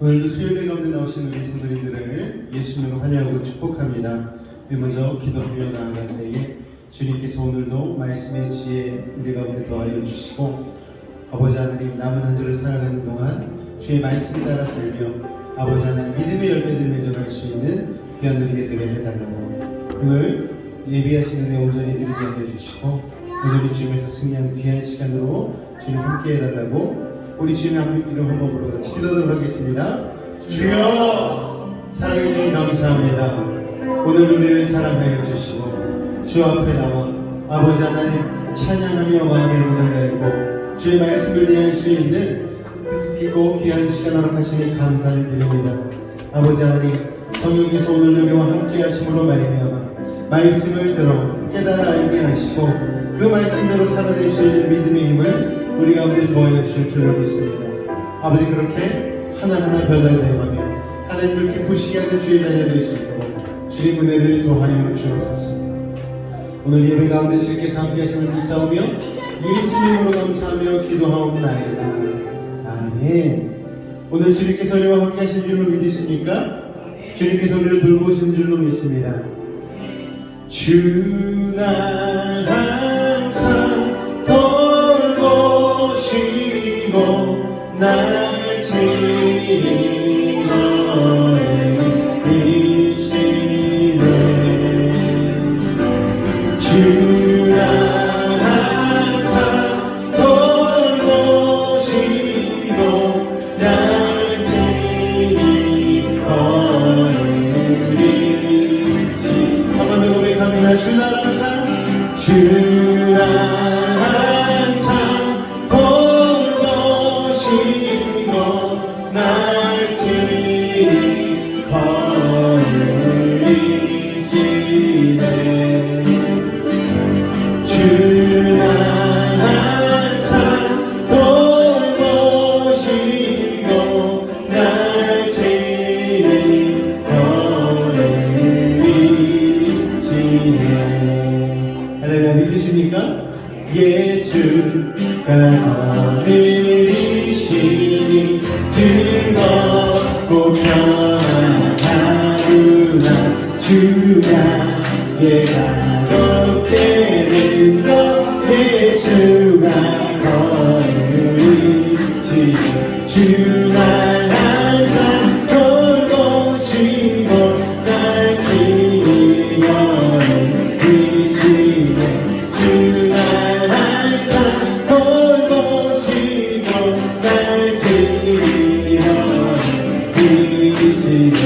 오늘도 수요일 가운데 나오신 우리 성도님들을 예수님으로 환영하고 축복합니다. 우리 먼저 기도하며 나아갈 때에 주님께서 오늘도 말씀의 지혜 우리 가운데 더하여 주시고 아버지 하나님 남은 한 주를 살아가는 동안 주의 말씀에 따라 살며 아버지 하나님 믿음의 열매들을 맺어갈 수 있는 귀한 누리게 되게 해달라고 오늘 예비하신 은혜 온전히 누리게 하여 주시고 오늘 주님에서 승리하는 귀한 시간으로 주님 함께 해달라고 우리 주님의 이름 한번 부르고 같이 기도하도록 하겠습니다. 주여 사랑해 주님 감사합니다. 오늘 우리를 사랑하여 주시고 주 앞에 나와 아버지 하나님 찬양하며 마음의 문을 열고 주의 말씀을 들을 수 있는 뜻깊고 귀한 시간 허락하시니 감사를 드립니다. 아버지 하나님 성령께서 오늘 우리와 함께 하심으로 말미암아 말씀을 들어 깨달아 알게 하시고 그 말씀대로 살아낼 수 있는 믿음의 힘을 우리 가운데 도와여 주실 줄로 믿습니다. 아버지 그렇게 하나하나 변화되어 가며 하나님을 기쁘시게 하는 주의 자녀가 될 수 있도록 주의 은혜를 더하여 주옵소서. 오늘 예배 가운데 주께서 함께 하심을 믿사오며 예수님으로 감사하며 기도하옵나이다. 아멘. 오늘 주님께서 우리와 함께 하신 줄로 믿으십니까? 주님께서 우리를 돌보시는 줄로 믿습니다. 주 날 항상 돌보시고 날 지키시네. 주 날 항상 돌보시고 날 지키시네. 한번 더 고백합니다. 주 날 항상 주 날 항상 돌보시고 날 지키시네. 주 날 항상 돌보시고 날 지키시네. 할렐루야. 믿으십니까? 예수가 너희이시니 즐겁고 편안한 하루나 주가 예가롭게 된 것 예수가 너희이시니 주 날 항상 돌보시고 날 지키시네. 주 날 항상 돌보시고 날 지키시네.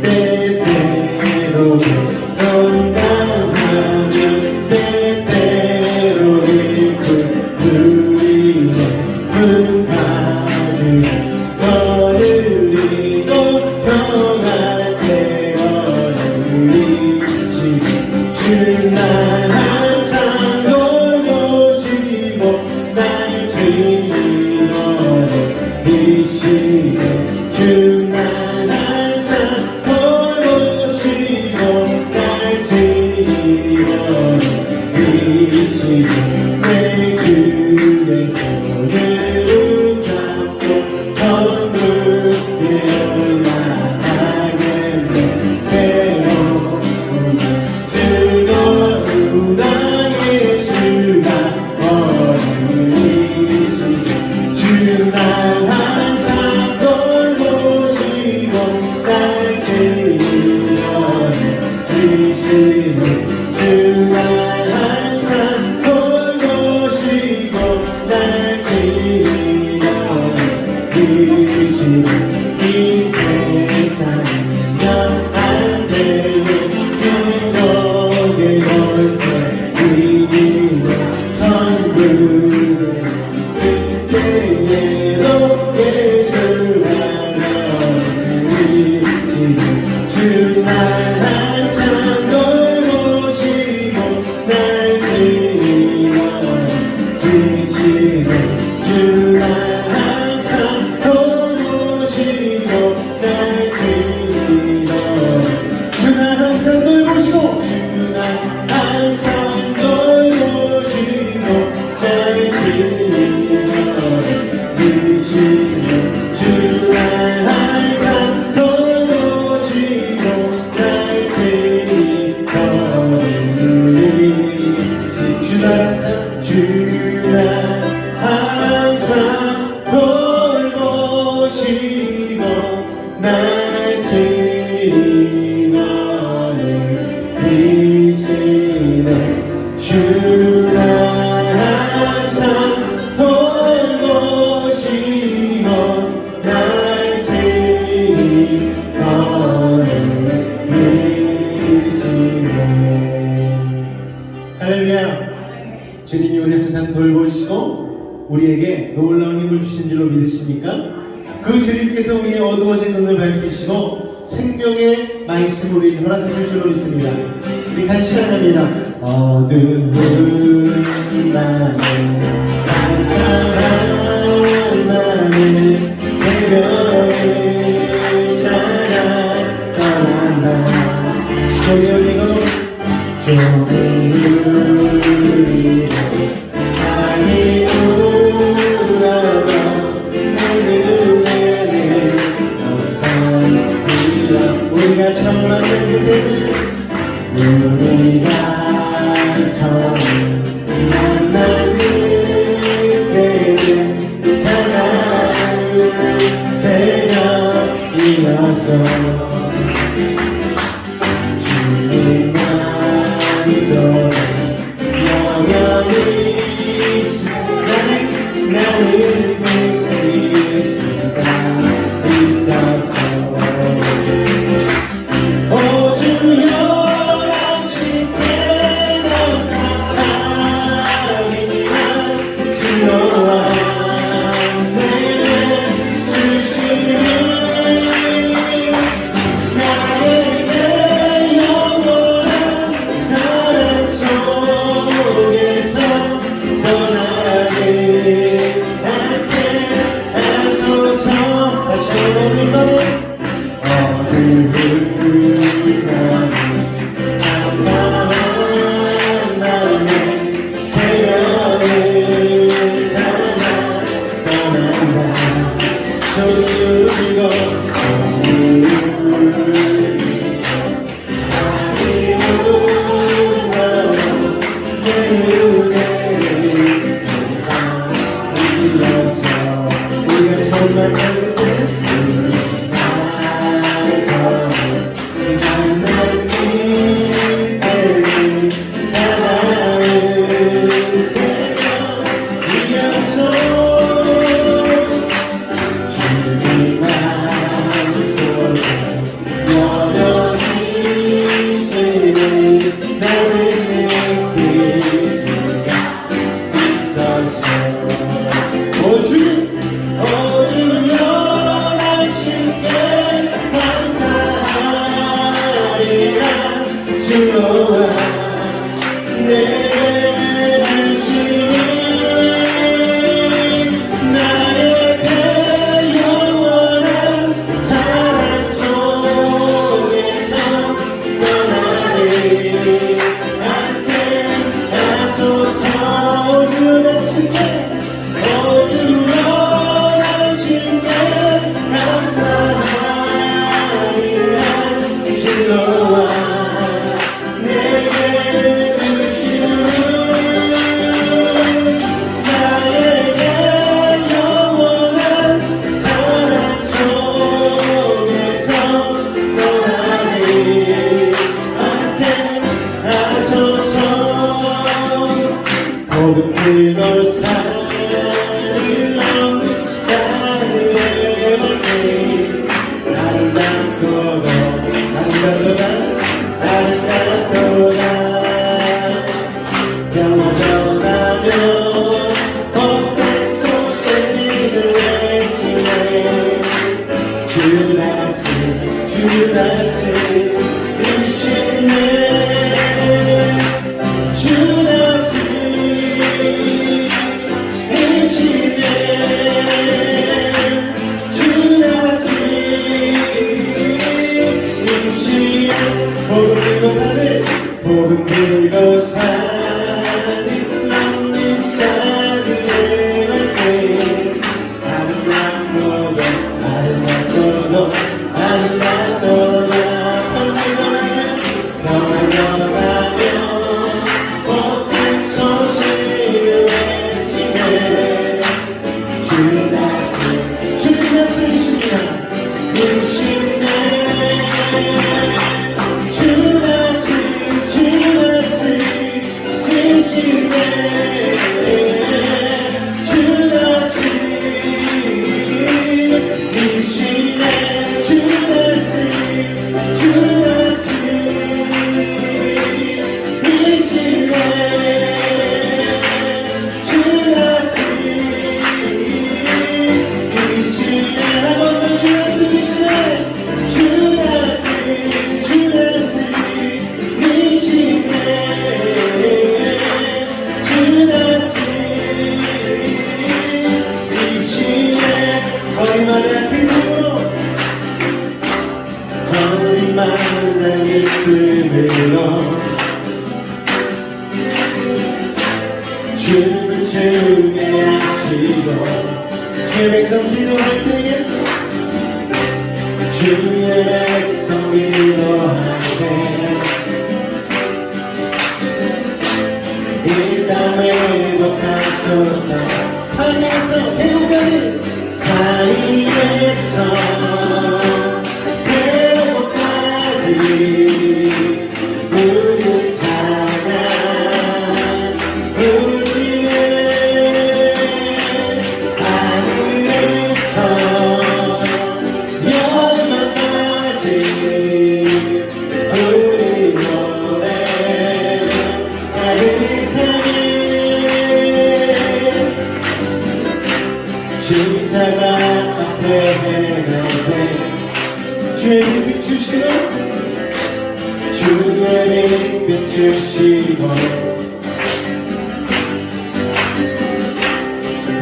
때때로 건강하며 때때로 일꾼 누리네. 큰 가죽에 거느리고 편할 때 거느리시네. 주 날 항상 돌보시고 날 지키시네. 주 날 항상 돌보시고 날 지키시네. 내 주의 손을 붙잡고 천국에 올라가겠네. 괴로우나 즐거우나 예수가 어디시네. 주 날 항상 돌보시고 날 지키시네. 주 날 항상 돌보시고 날 지키시네. 이 세상이면 안 되는 주덕의 권세 이기는 천국의 승대에도 예수가 너희이시네. 주 날 항상 돌보시고 날 지키시네. 주 날 항상 돌보시고 날 지키시네. 주 날 항상 돌보시고 주 날 항상 돌보시고 날 지키시네. 주 날 항상 날지니는 이시네 주나 항상 돌보시고 할렐루야. 주님이 우리 항상 돌보시고 우리에게 놀라운 힘을 주신 줄로 믿으십니까? 그 주님께서 우리의 어두워진 눈을 밝히시고 생명의 말씀을 우리에게 허락하실 줄로 믿습니다. 우리 같이 시작합니다. 어두운 밤에 깜깜한 밤에 새벽을 찾아 떠난다. 소리 올리고 좁은 우리로 많이 울어도 내 눈에는 없다. 우리가 처음 만난 그때는 우리가 처음 만난 그때는 차가운 새벽이었어. 영원히 나는 믿을 수가 있었어. 오 주여 당신께 감사합니다. 지혜와 은혜를 주시니 나에게 영원한 사랑 속에서 떠나지 않게 하소서. 다시 한번 어두운 밤에 깜깜한 밤에 새벽을 찾아 떠난다. 소리 울리고 우리가 처음 만난 그때 만난 그때는 차가운 새벽이었어. 주님 말씀에 여전히 있으니 나는 느낄 수가 있었어. 오 주여 당신께 감사하리라. 주와 내 주시니 나에게 영원한 사랑 속에서 떠나지 않게 하소서. 주여 당신께 당신께 감사하리라. 주와 내게 주시는 나에게 영원한 사랑 속에서 떠나지 않게 하소서. 모든 불도 산을 넘는 자를 볼게. 아름답도다 영화 전하며 복된 소식을 외치네. 주다스 이시네. 주다스 이시네. 주다스 이시네. 복음 들고 사는 남는 자들의 밝게. 아름답도다 평화 전하며 복된 소식을 외치네. 주님 말씀이십니다. 날마다 기쁨으로 주는 주게 하시고 주의 백성 기도할 때에 주의 백성 기도할 때 이 땅 회복하소서 삶에서 배고까지 삶에서 배고까지 우리 찬양 우리는 하늘에서 열만까지 우리 노래 가득하게 십자가 앞에 해놓되 주의 빛 주시고 주의 빛 주시고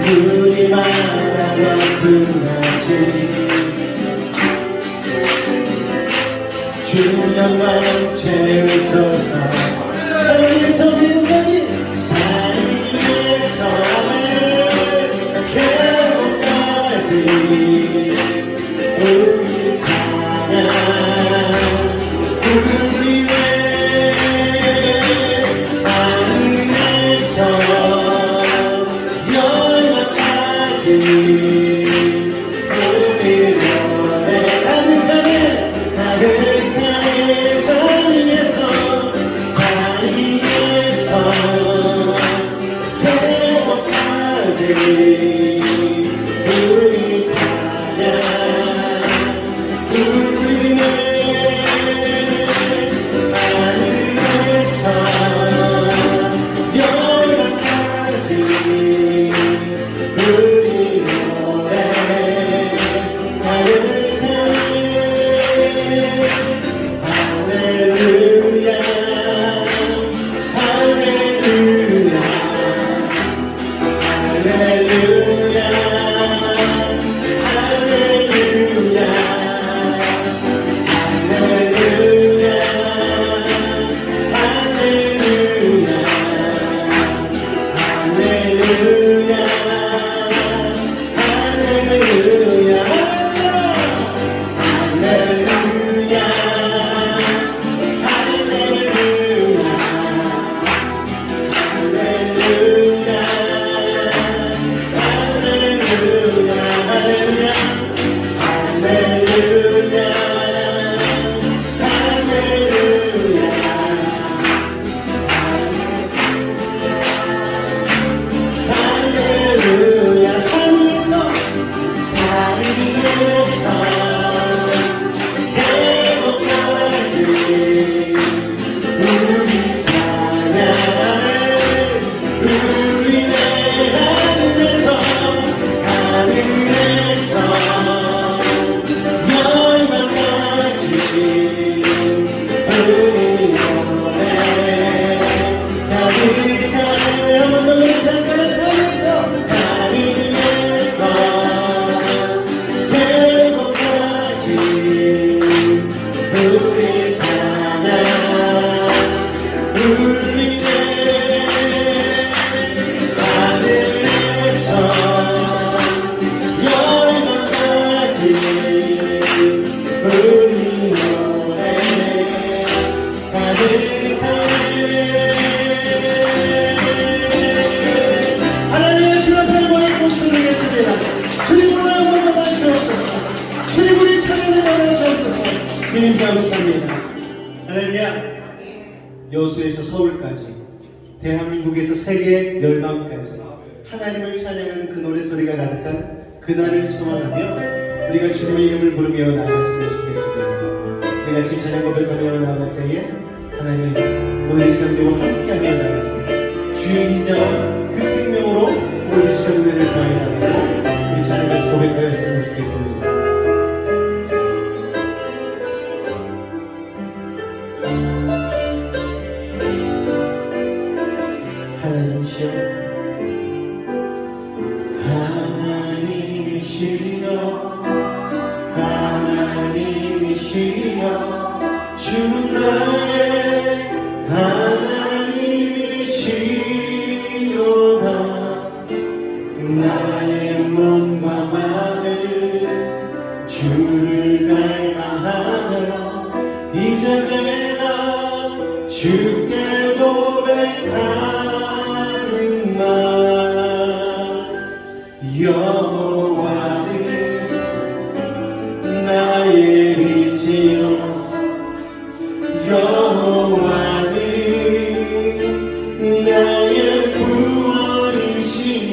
눈이 말하러 끝나지 주 영광 채우소서 삶에서 배우까지 삶에서 배우까지 우리 찬양 우리의 하늘에서 열만까지 우리 노래 가득하게 가득하게 삶에서 행복까지 우리 찬양 우리는 하늘에서 열만까지 우리 노래 가득하게 할렐루야 할렐루야 할렐루야 할렐루야 할렐루야 할렐루야 할렐루야 할렐루야 할렐루야 할렐루야 삶에서 행복까지 우리 찬양을 우리의 하늘에서 열만까지 우리 노래 가득하게 한번 더 노래할까요? 삶에서 행복까지 우리 찬양 우리의 하늘에서 열만까지 우리 노래 가득하게 하나님의 주 앞에 모인 목소리를 드리겠습니다. 주님 오늘 한 번만 다시 오소서. 주님 우리 찬양을 받아 주옵소서. 주님 감사합니다. 할렐루야. 여수에서 서울까지 대한민국에서 세계 열방까지 하나님을 찬양하는 그 노래소리가 가득한 그날을 소망하며 우리가 주님의 이름을 부르며 나아갔으면 좋겠습니다. 우리 같이 찬양 고백하며 나아갈 때에 하나님 오늘 이 시간 우리와 함께하게 해달라고 주의 인자와 그 생명으로 오늘 이 시간 은혜를 더하여 달라고 우리 찬양 같이 고백하였으면 좋겠습니다. 하나님이시여 하나님이시여 주는 나의 하나님이시로다. 나의 몸과 마음은 주를 갈망하며 이제 내가 주께 고백하는 말. 여호와는 나의 빛이요 여호와는 나의 구원이시니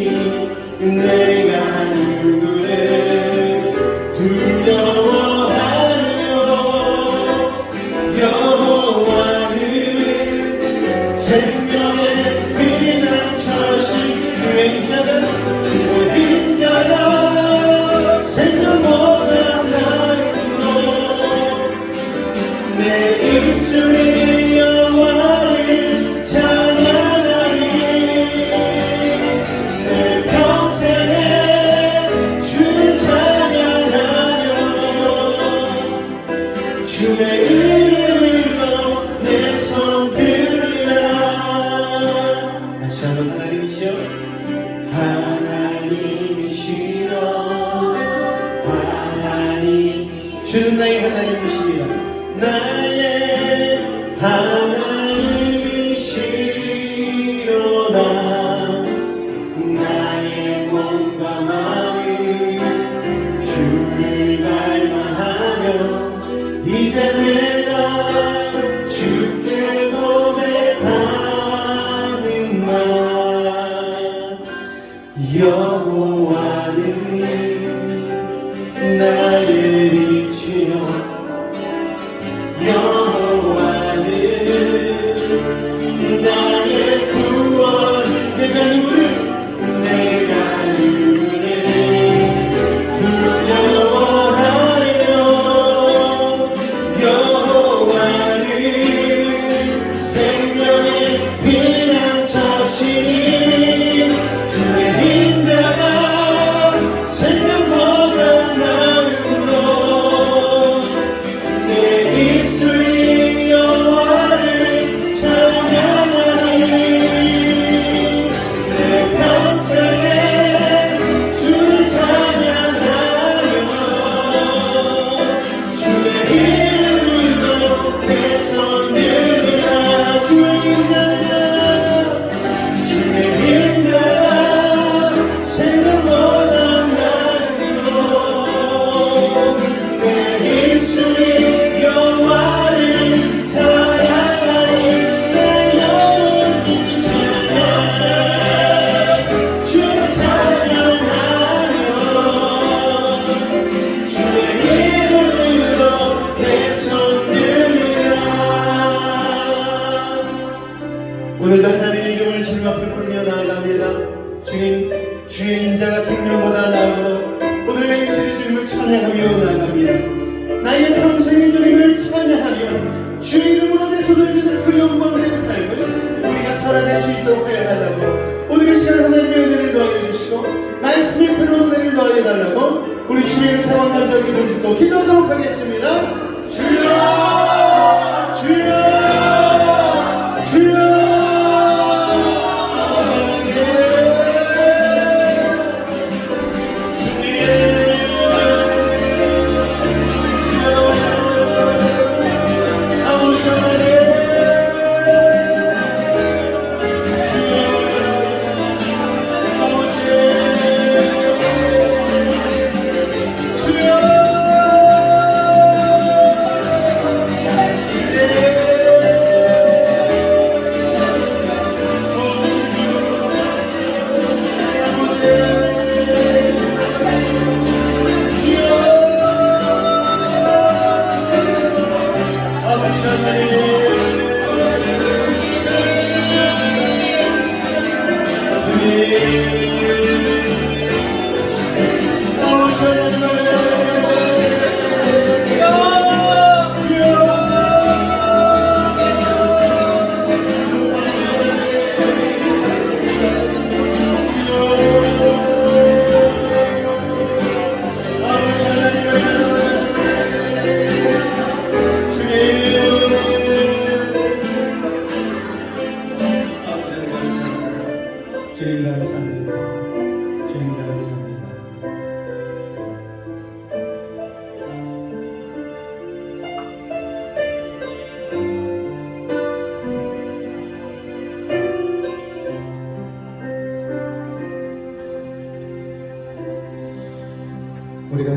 내가 누구를 두려워하리요. 여호와는 생명의 피난처신 주의 인자다. 주의 인자다. 생명보다 나이로 내 입술이 여호와를 찬양하리. 내 평생에 주를 찬양하며 주의 이름으로 내 손 들리라. 다시 한번 하나님이시여 하나님이시여 하나님. 주는 나의 하나님이시니라. 나의 하나님이시로다. 나의 몸과 마음 주를 갈망하며 이제 내가 주께 고백하는 말. 여호와는 나의 빛이요 여호와는 나의 구원. 내가 누구를 두려워하리요. 여호와는 생명의 피난처시니 주의 인자가 생명보다 나으로 내 입술이 여호와를 찬양하리. 내 평생에 주를 찬양하며 주의 이름으로 내 손 들으라. 주의 인자가 주의 인자가 생명보다 나으로 내 입술이 여호와를 찬양하리. 내 영혼이 찬양해 주를 찬양하며 주의 이름으로 내 손 들리라. 오늘도 하나님의 이름을 주님 앞에 부르며 나아갑니다. 주님, 주의 인자가 생명보다 나으므로 오늘 내 입술이 주님을 찬양하며 나아갑니다. 나의 평생이 주님을 찬양하며 주의 이름으로 내 손을 드는 그 영광 된 삶을 우리가 살아낼 수 있도록 하여 달라고 오늘 이 시간 하나님의 은혜를 더하여 주시고 말씀의 새로운 은혜를 더하여 달라고 우리 주님의 사랑 간절히 부르짖고 기도하도록 하겠습니다. 주여 주여 주여 주님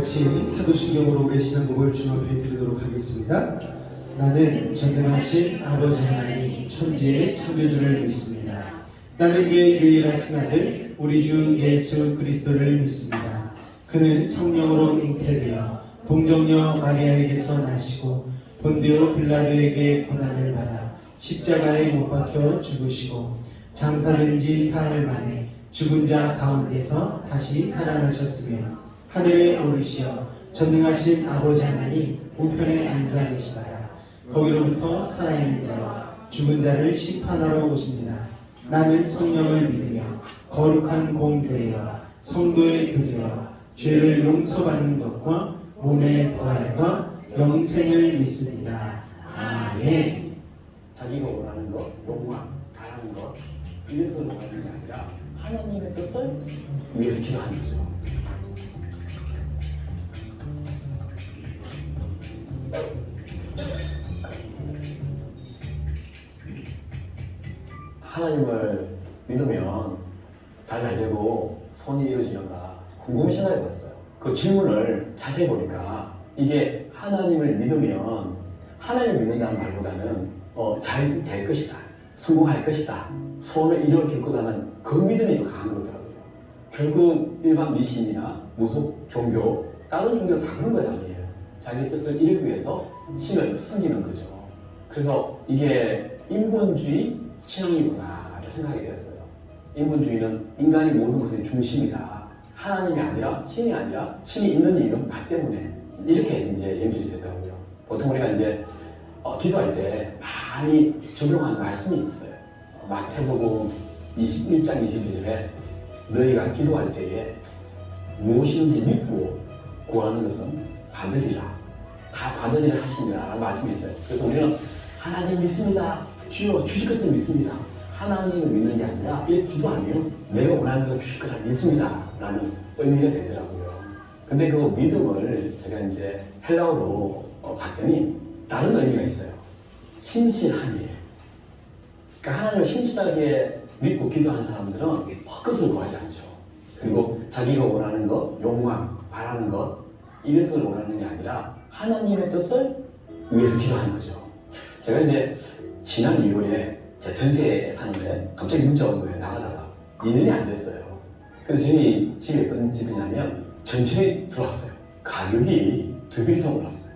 같이 사도신경으로 우리의 신앙곡을 주 앞에 드리도록 하겠습니다. 나는 전능하신 아버지 하나님 천지의 창조주를 믿습니다. 나는 그의 유일하신 아들 우리 주 예수 그리스도를 믿습니다. 그는 성령으로 잉태되어 동정녀 마리아에게서 나시고 본디오 빌라도에게 고난을 받아 십자가에 못 박혀 죽으시고 장사된 지 사흘 만에 죽은 자 가운데서 다시 살아나셨으며 하늘에 오르시어 전능하신 아버지 하나님 우편에 앉아 계시다가 거기로부터 살아있는 자와 죽은 자를 심판하러 오십니다. 나는 성령을 믿으며 거룩한 공교회와 성도의 교제와 죄를 용서받는 것과 몸의 부활과 영생을 믿습니다. 아멘. 자기가 원하는 것, 욕망, 바라는 것 이래서 원하는 게 아니라 하나님의 뜻을 위해서 기도하는 거죠. 하나님을 믿으면 다 잘 되고 손이 이루어지는가 궁금히 생각해 봤어요. 그 질문을 자세히 보니까 이게 하나님을 믿으면 하나님을 믿는다는 말보다는 잘 될 것이다, 성공할 것이다, 소원을 이루어질 거다는 그 믿음이 더 강한 거더라고요. 결국 일반 미신이나 무속 종교, 다른 종교 다 그런 거 아니에요. 자기 뜻을 이루기 위해서 신을 섬기는 거죠. 그래서 이게 인본주의 신앙이구나 생각이 되었어요. 인본주의는 인간이 모든 것의 중심이다. 하나님이 아니라 신이 아니라 신이 있는 이유는 나 때문에 이렇게 이제 연결이 되더라고요. 보통 우리가 이제 기도할 때 많이 적용하는 말씀이 있어요. 마태복음 21장 22절에 너희가 기도할 때에 무엇이든지 믿고 구하는 것은 받으리라. 다 받으리라 하시니라라는 말씀이 있어요. 그래서 우리는 하나님 믿습니다. 주여 주실 것을 믿습니다. 하나님을 믿는 게 아니라 이렇게 기도하면 내가 원하는 것을 주실 거라 믿습니다 라는 의미가 되더라고요. 근데 그 믿음을 제가 이제 헬라어로 봤더니 다른 의미가 있어요. 신실함이에요. 그러니까 하나님을 신실하게 믿고 기도하는 사람들은 헛것을 구하지 않죠. 그리고 자기가 원하는 것, 욕망, 바라는 것 이런 것을 원하는 게 아니라 하나님의 뜻을 위해서 기도하는 거죠. 제가 이제 지난 2월에 제가 전세에 사는데 갑자기 문자 온 거예요. 나가달라. 2년이 안 됐어요. 그래서 저희 집이 어떤 집이냐면 전철이 들어왔어요. 가격이 2배 이상 올랐어요.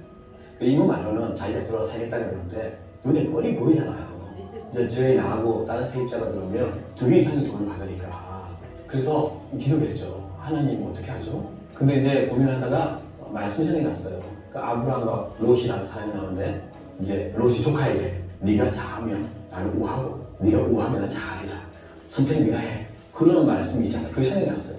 이분 말로는 자기가 들어와 살겠다고 그러는데 눈에 뻔히 보이잖아요. 이제 저희 나하고 다른 세입자가 들어오면 2배 이상의 돈을 받으니까. 그래서 기도를 했죠. 하나님 어떻게 하죠? 근데 이제 고민을 하다가 말씀 생각이 났어요. 그 아브라함과 롯이라는 사람이 나오는데 이제 롯이 조카에게 네가 자하면 나는 우하고 네가 우하면 난 자하리라. 선택 네가 해. 그런 말씀이 있잖아요. 그 생각이 났어요.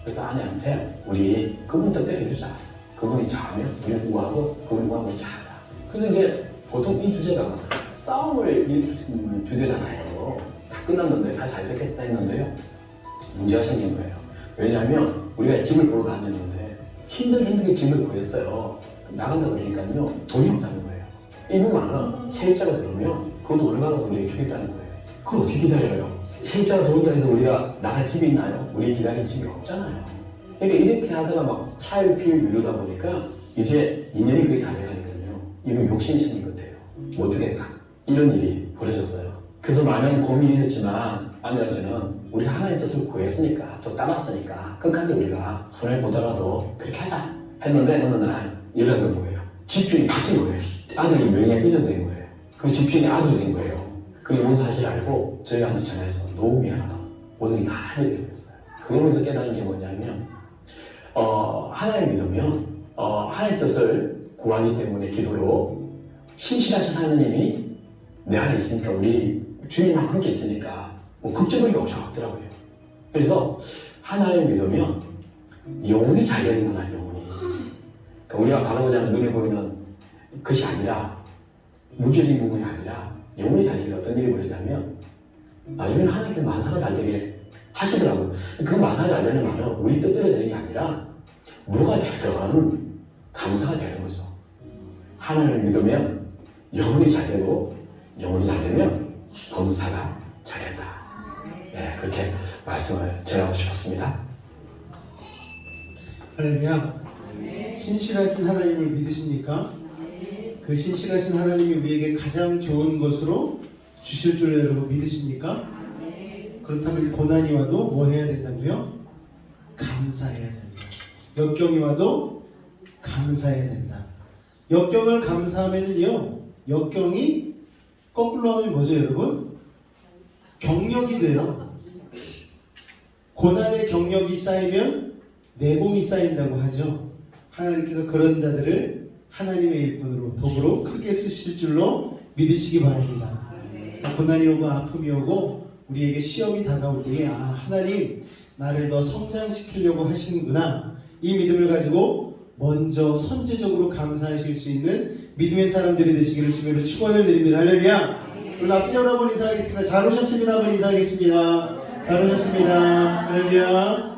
그래서 아내한테 우리 그분 뜻대로 해주자. 그분이 자하면 우리는 우하고 그분이 우하고 우리 자하자. 그래서 이제 보통 이 주제가 싸움을 일으킬 수 있는 주제잖아요. 다 끝났는데 다 잘 됐겠다 했는데요. 문제가 생긴 거예요. 왜냐하면 우리가 집을 보러 다녔는데 힘들게 집을 구했어요. 나간다 그러니까요 돈이 없다는 거예요. 이분 말은 세입자가 들어오면 그 돈을 받아서 우리에게 주겠다는 거예요. 그걸 어떻게 기다려요? 세입자가 들어온다 해서 우리가 나갈 집이 있나요? 우리 기다릴 집이 없잖아요. 그러니까 이렇게 하다가 막 차일피일 미루다 보니까 이제 2년이 거의 다 돼가니까요. 이분 욕심이 생긴 것 같아요. 못 주겠다. 이런 일이 벌어졌어요. 그래서 많은 고민이 있었지만 아내한테는 우리 하나님 뜻을 구했으니까 또 따랐으니까 끝까지 우리가 손해를 보더라도 그렇게 하자 했는데 어느 날 연락이 온 거예요. 집주인이 바뀐 거예요. 아들이 명의가 이전된 거예요. 그 집주인이 아들이 된 거예요. 그 이혼 사실을 알고 저희한테 전화해서 너무 미안하다. 모든 게 다 해결이 되었어요. 그러면서 깨달은 게 뭐냐면 하나님 믿으면 하나님 뜻을 구하기 때문에 기도로 신실하신 하나님이 내 안에 있으니까 우리 주님과 함께 있으니까 뭐 걱정할 게 없더라고요. 그래서 하나님을 믿으면 영혼이 잘 되는구나, 영혼이. 그러니까 우리가 바라보지 않는 눈에 보이는 것이 아니라 물질적인 부분이 아니라 영혼이 잘 되면 어떤 일이 벌어지냐면 나중에는 하나님께서 만사가 잘 되게 하시더라고요. 그 만사가 잘 되는 말은 우리 뜻대로 되는 게 아니라 뭐가 되든 감사가 되는 거죠. 하나님을 믿으면 영혼이 잘 되고 영혼이 잘 되면 범사가 잘 된다. 네, 그렇게 말씀을 전하고 싶었습니다. 할렐루야. 신실하신 하나님을 믿으십니까? 그 신실하신 하나님이 우리에게 가장 좋은 것으로 주실 줄 여러분 믿으십니까? 그렇다면 고난이 와도 뭐 해야 된다고요? 감사해야 된다. 역경이 와도 감사해야 된다. 역경을 감사하면요, 역경이 거꾸로 하면 뭐죠 여러분? 경력이 돼요. 고난의 경력이 쌓이면 내공이 쌓인다고 하죠. 하나님께서 그런 자들을 하나님의 일꾼으로 도구로 크게 쓰실 줄로 믿으시기 바랍니다. 고난이 오고 아픔이 오고 우리에게 시험이 다가올 때에 하나님 나를 더 성장시키려고 하시는구나, 이 믿음을 가지고 먼저 선제적으로 감사하실 수 있는 믿음의 사람들이 되시기를 주님으로 축원을 드립니다. 할렐루야. 오늘 앞뒤적으로 한번 인사하겠습니다. 잘 오셨습니다. 한번 인사하겠습니다. 잘 오셨습니다. 할렐루야.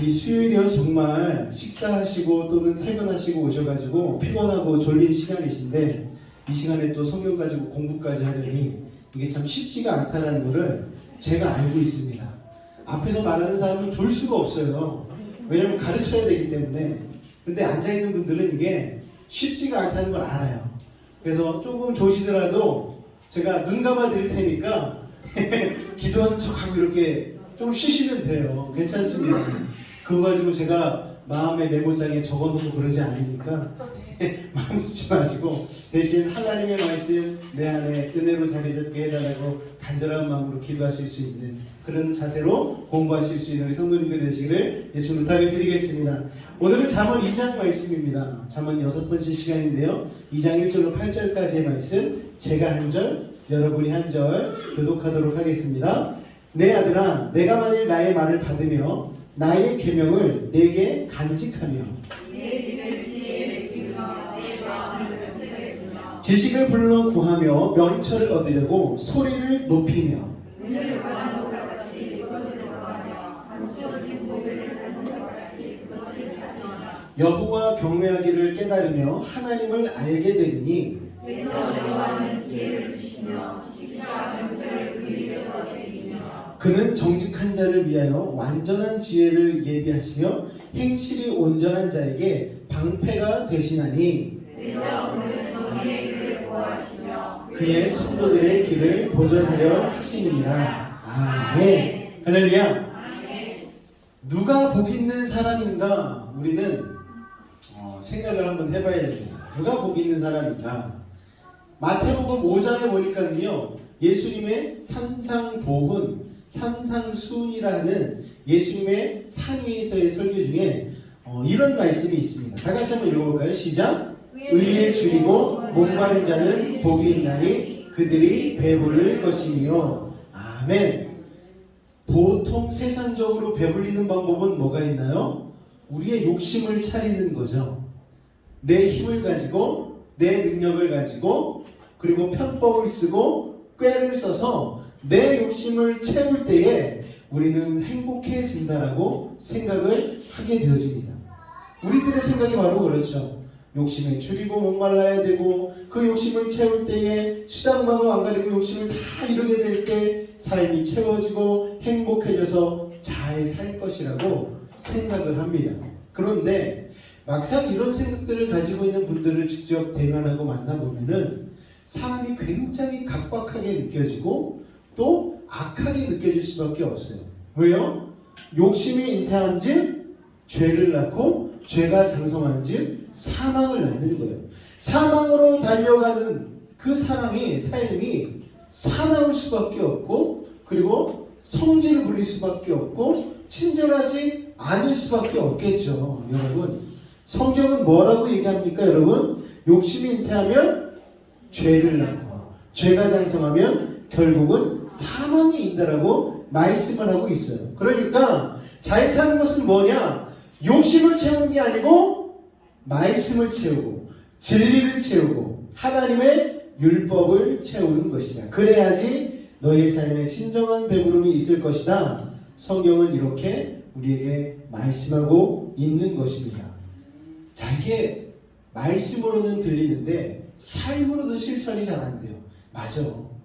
이 수요일이요, 정말 식사하시고 또는 퇴근하시고 오셔가지고 피곤하고 졸린 시간이신데 이 시간에 또 성경 가지고 공부까지 하려니 이게 참 쉽지가 않다는 것을 제가 알고 있습니다. 앞에서 말하는 사람은 졸 수가 없어요. 왜냐면 가르쳐야 되기 때문에. 근데 앉아있는 분들은 이게 쉽지가 않다는 걸 알아요. 그래서 조금 조시더라도 제가 눈 감아 드릴 테니까 기도하는 척하고 이렇게 좀 쉬시면 돼요. 괜찮습니다. 그거 가지고 제가 마음의 메모장에 적어놓고 그러지 않으니까 마음 쓰지 마시고 대신 하나님의 말씀 내 안에 은혜로 자리 잡게 해달라고 간절한 마음으로 기도하실 수 있는 그런 자세로 공부하실 수 있는 우리 성도님들 되시기를 예수 부탁을 드리겠습니다. 오늘은 잠언 2장 말씀입니다. 잠언 6번째 시간인데요, 2장 1절로 8절까지의 말씀, 제가 한 절, 여러분이 한 절 교독하도록 하겠습니다. 내 아들아, 내가 만일 나의 말을 받으며 나의 계명을 내게 간직하며 지식을 불러 구하며 명철을 얻으려고 소리를 높이며 여호와 경외하기를 깨달으며 하나님을 알게 되리니 그는 정직한 자를 위하여 완전한 지혜를 예비하시며 행실이 온전한 자에게 방패가 되시나니 그의 성도들의 길을 보전하려 하시느니라. 아멘. 할렐루야. 누가 복 있는 사람인가? 우리는 생각을 한번 해봐야 됩니다. 누가 복 있는 사람인가? 마태복음 5장에 보니까요, 예수님의 산상보훈, 산상수훈이라 하는 예수님의 산 위에서의 설교 중에 이런 말씀이 있습니다. 다 같이 한번 읽어볼까요? 시작. 의에 줄이고 목마른 자는 복이 있나니 그들이 배부를 것이며. 아멘. 보통 세상적으로 배불리는 방법은 뭐가 있나요? 우리의 욕심을 차리는 거죠. 내 힘을 가지고, 내 능력을 가지고, 그리고 편법을 쓰고 꾀를 써서 내 욕심을 채울 때에 우리는 행복해진다라고 생각을 하게 되어집니다. 우리들의 생각이 바로 그렇죠. 욕심에 줄이고 목말라야 되고 그 욕심을 채울 때에 수당방을 안 가리고 욕심을 다 이루게 될 때 삶이 채워지고 행복해져서 잘 살 것이라고 생각을 합니다. 그런데 막상 이런 생각들을 가지고 있는 분들을 직접 대면하고 만나보면은 사람이 굉장히 각박하게 느껴지고 또 악하게 느껴질 수밖에 없어요. 왜요? 욕심이 잉태한 즉 죄를 낳고 죄가 장성한 즉 사망을 낳는 거예요. 사망으로 달려가는 그 사람이 삶이 사나울 수밖에 없고 그리고 성질을 부릴 수밖에 없고 친절하지 않을 수밖에 없겠죠. 여러분, 성경은 뭐라고 얘기합니까? 여러분, 욕심이 잉태하면 죄를 낳고 죄가 장성하면 결국은 사망이 있다라고 말씀을 하고 있어요. 그러니까 잘 사는 것은 뭐냐? 욕심을 채우는 게 아니고 말씀을 채우고 진리를 채우고 하나님의 율법을 채우는 것이다. 그래야지 너의 삶에 진정한 배부름이 있을 것이다. 성경은 이렇게 우리에게 말씀하고 있는 것입니다. 자, 이게 말씀으로는 들리는데 삶으로도 실천이 잘 안 돼요. 맞아.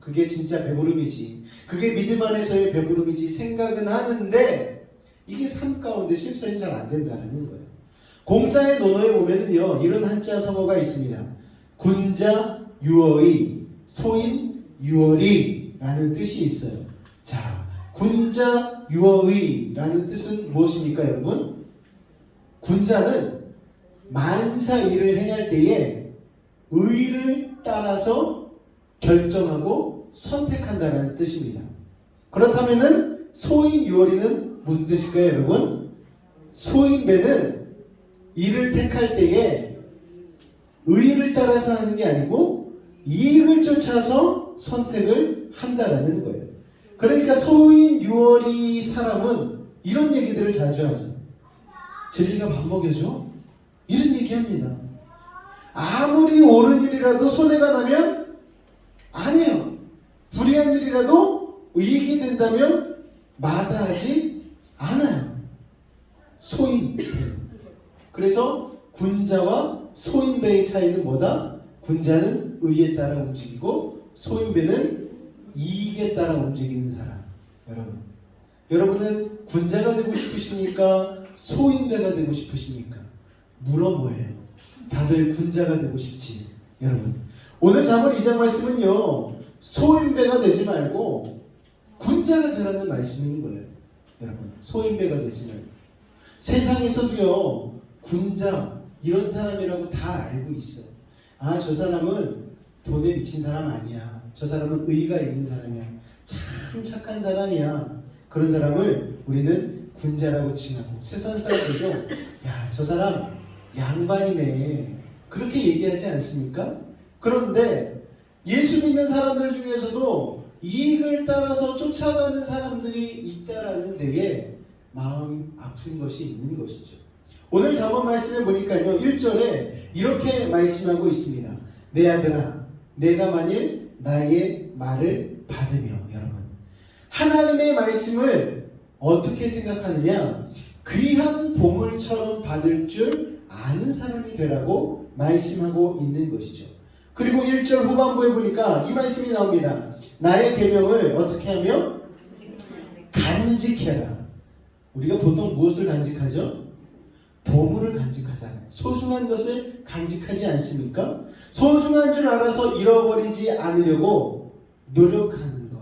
그게 진짜 배부름이지. 그게 믿음 안에서의 배부름이지 생각은 하는데 이게 삶 가운데 실천이 잘 안 된다는 거예요. 공자의 논어에 보면은요 이런 한자 성어가 있습니다. 군자 유어의 소인 유어리라는 뜻이 있어요. 자, 군자 유어의라는 뜻은 무엇입니까, 여러분? 군자는 만사 일을 행할 때에 의를 따라서 결정하고 선택한다는 뜻입니다. 그렇다면은 소인 유어리는 무슨 뜻일까요, 여러분? 소인배는 일을 택할 때에 의를 따라서 하는 게 아니고 이익을 쫓아서 선택을 한다라는 거예요. 그러니까 소인 유어리 사람은 이런 얘기들을 자주 하죠. 진리가 밥 먹여줘? 이런 얘기합니다. 아무리 옳은 일이라도 손해가 나면 안 해요. 불의한 일이라도 이익이 된다면 마다하지 않아요. 소인배. 그래서 군자와 소인배의 차이는 뭐다? 군자는 의에 따라 움직이고 소인배는 이익에 따라 움직이는 사람. 여러분은 군자가 되고 싶으십니까? 소인배가 되고 싶으십니까? 물어보예요. 다들 군자가 되고 싶지. 여러분, 오늘 잠언 2장 말씀은요 소인배가 되지 말고 군자가 되라는 말씀인 거예요. 여러분, 소인배가 되지 말고. 세상에서도요 군자 이런 사람이라고 다 알고 있어. 아, 저 사람은 돈에 미친 사람 아니야. 저 사람은 의의가 있는 사람이야. 참 착한 사람이야. 그런 사람을 우리는 군자라고 칭하고, 세상 사람들도 야, 저 사람 양반이네, 그렇게 얘기하지 않습니까? 그런데 예수 믿는 사람들 중에서도 이익을 따라서 쫓아가는 사람들이 있다라는 데에 마음 아픈 것이 있는 것이죠. 오늘 잠언 말씀에 보니까요 1절에 이렇게 말씀하고 있습니다. 내 아들아, 내가 만일 나의 말을 받으며. 여러분, 하나님의 말씀을 어떻게 생각하느냐? 귀한 보물처럼 받을 줄 아는 사람이 되라고 말씀하고 있는 것이죠. 그리고 1절 후반부에 보니까 이 말씀이 나옵니다. 나의 계명을 어떻게 하며? 간직해라. 우리가 보통 무엇을 간직하죠? 보물을 간직하잖아요. 소중한 것을 간직하지 않습니까? 소중한 줄 알아서 잃어버리지 않으려고 노력하는 것.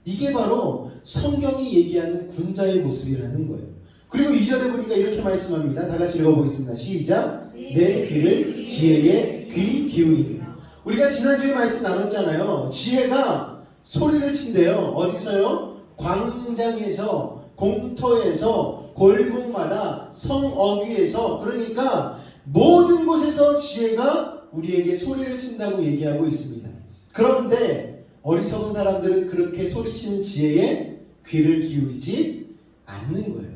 이게 바로 성경이 얘기하는 군자의 모습이라는 거예요. 그리고 2절에 보니까 이렇게 말씀합니다. 다 같이 읽어보겠습니다. 시작. 내 귀를 지혜에 귀 기울이며. 우리가 지난주에 말씀 나눴잖아요. 지혜가 소리를 친대요. 어디서요? 광장에서, 공터에서, 골목마다, 성어귀에서, 그러니까 모든 곳에서 지혜가 우리에게 소리를 친다고 얘기하고 있습니다. 그런데 어리석은 사람들은 그렇게 소리치는 지혜에 귀를 기울이지 않는 거예요.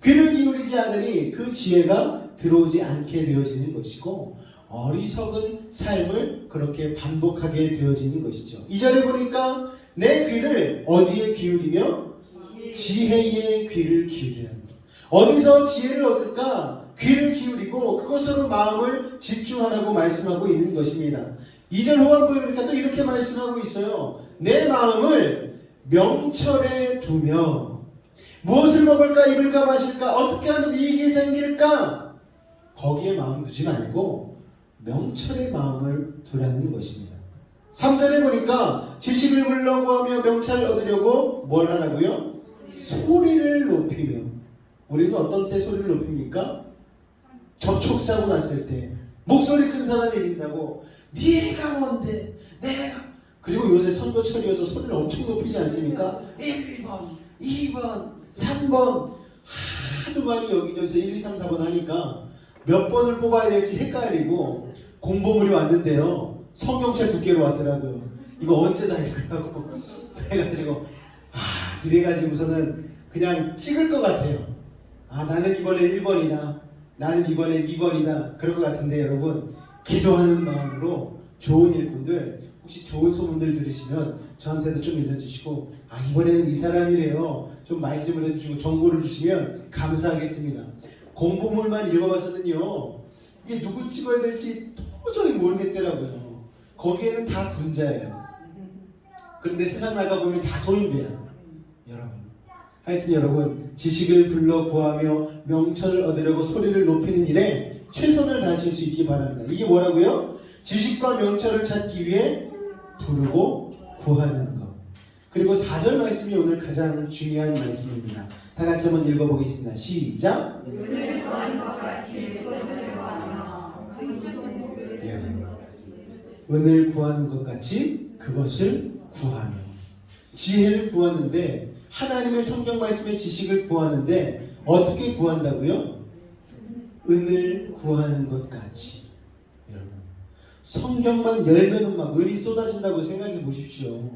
귀를 기울이지 않으니 그 지혜가 들어오지 않게 되어지는 것이고, 어리석은 삶을 그렇게 반복하게 되어지는 것이죠. 2절에 보니까 내 귀를 어디에 기울이며? 지혜의 귀를 기울이라는 것. 어디서 지혜를 얻을까? 귀를 기울이고 그것으로 마음을 집중하라고 말씀하고 있는 것입니다. 2절 후반부에 보니까 또 이렇게 말씀하고 있어요. 내 마음을 명철에 두며. 무엇을 먹을까, 입을까, 마실까, 어떻게 하면 이익이 생길까? 거기에 마음 두지 말고 명철의 마음을 두라는 것입니다. 3절에 보니까 지식을 보려고 하며 명찰을 얻으려고 뭘 하라고요? 소리를 높이며. 우리는 어떤 때 소리를 높입니까? 접촉사고 났을 때 목소리 큰 사람이 이긴다고 네가 뭔데 내가. 그리고 요새 선거철이어서 소리를 엄청 높이지 않습니까? 1번 2번 3번 하도 많이 여기저기서 1, 2, 3, 4번 하니까 몇 번을 뽑아야 될지 헷갈리고 공보물이 왔는데요 성경책 두께로 왔더라고요. 이거 언제 다 읽으라고. 그래가지고 이래가지고서는 그냥 찍을 것 같아요. 나는 이번에 1번이다, 나는 이번에 2번이다, 그럴 것 같은데, 여러분 기도하는 마음으로 좋은 일꾼들, 혹시 좋은 소문들 들으시면 저한테도 좀 일러주시고, 이번에는 이 사람이래요, 좀 말씀을 해주시고 정보를 주시면 감사하겠습니다. 공보물만 읽어봐서는요 이게 누구 찍어야 될지 도저히 모르겠더라고요. 거기에는 다 군자예요. 그런데 세상 나가보면 다 소인배야. 여러분. 하여튼 여러분, 지식을 불러 구하며 명철을 얻으려고 소리를 높이는 일에 최선을 다하실 수 있기 바랍니다. 이게 뭐라고요? 지식과 명철을 찾기 위해 부르고 구하는 것. 그리고 4절 말씀이 오늘 가장 중요한 말씀입니다. 다 같이 한번 읽어보겠습니다. 시작. 은을 구하는 것 같이 그것을 구하며 은을 구하는 것 같이 그것을 구하며. 지혜를 구하는데, 하나님의 성경 말씀의 지식을 구하는데 어떻게 구한다고요? 은을 구하는 것 같이. 여러분, 성경만 열면은 막 은이 쏟아진다고 생각해 보십시오.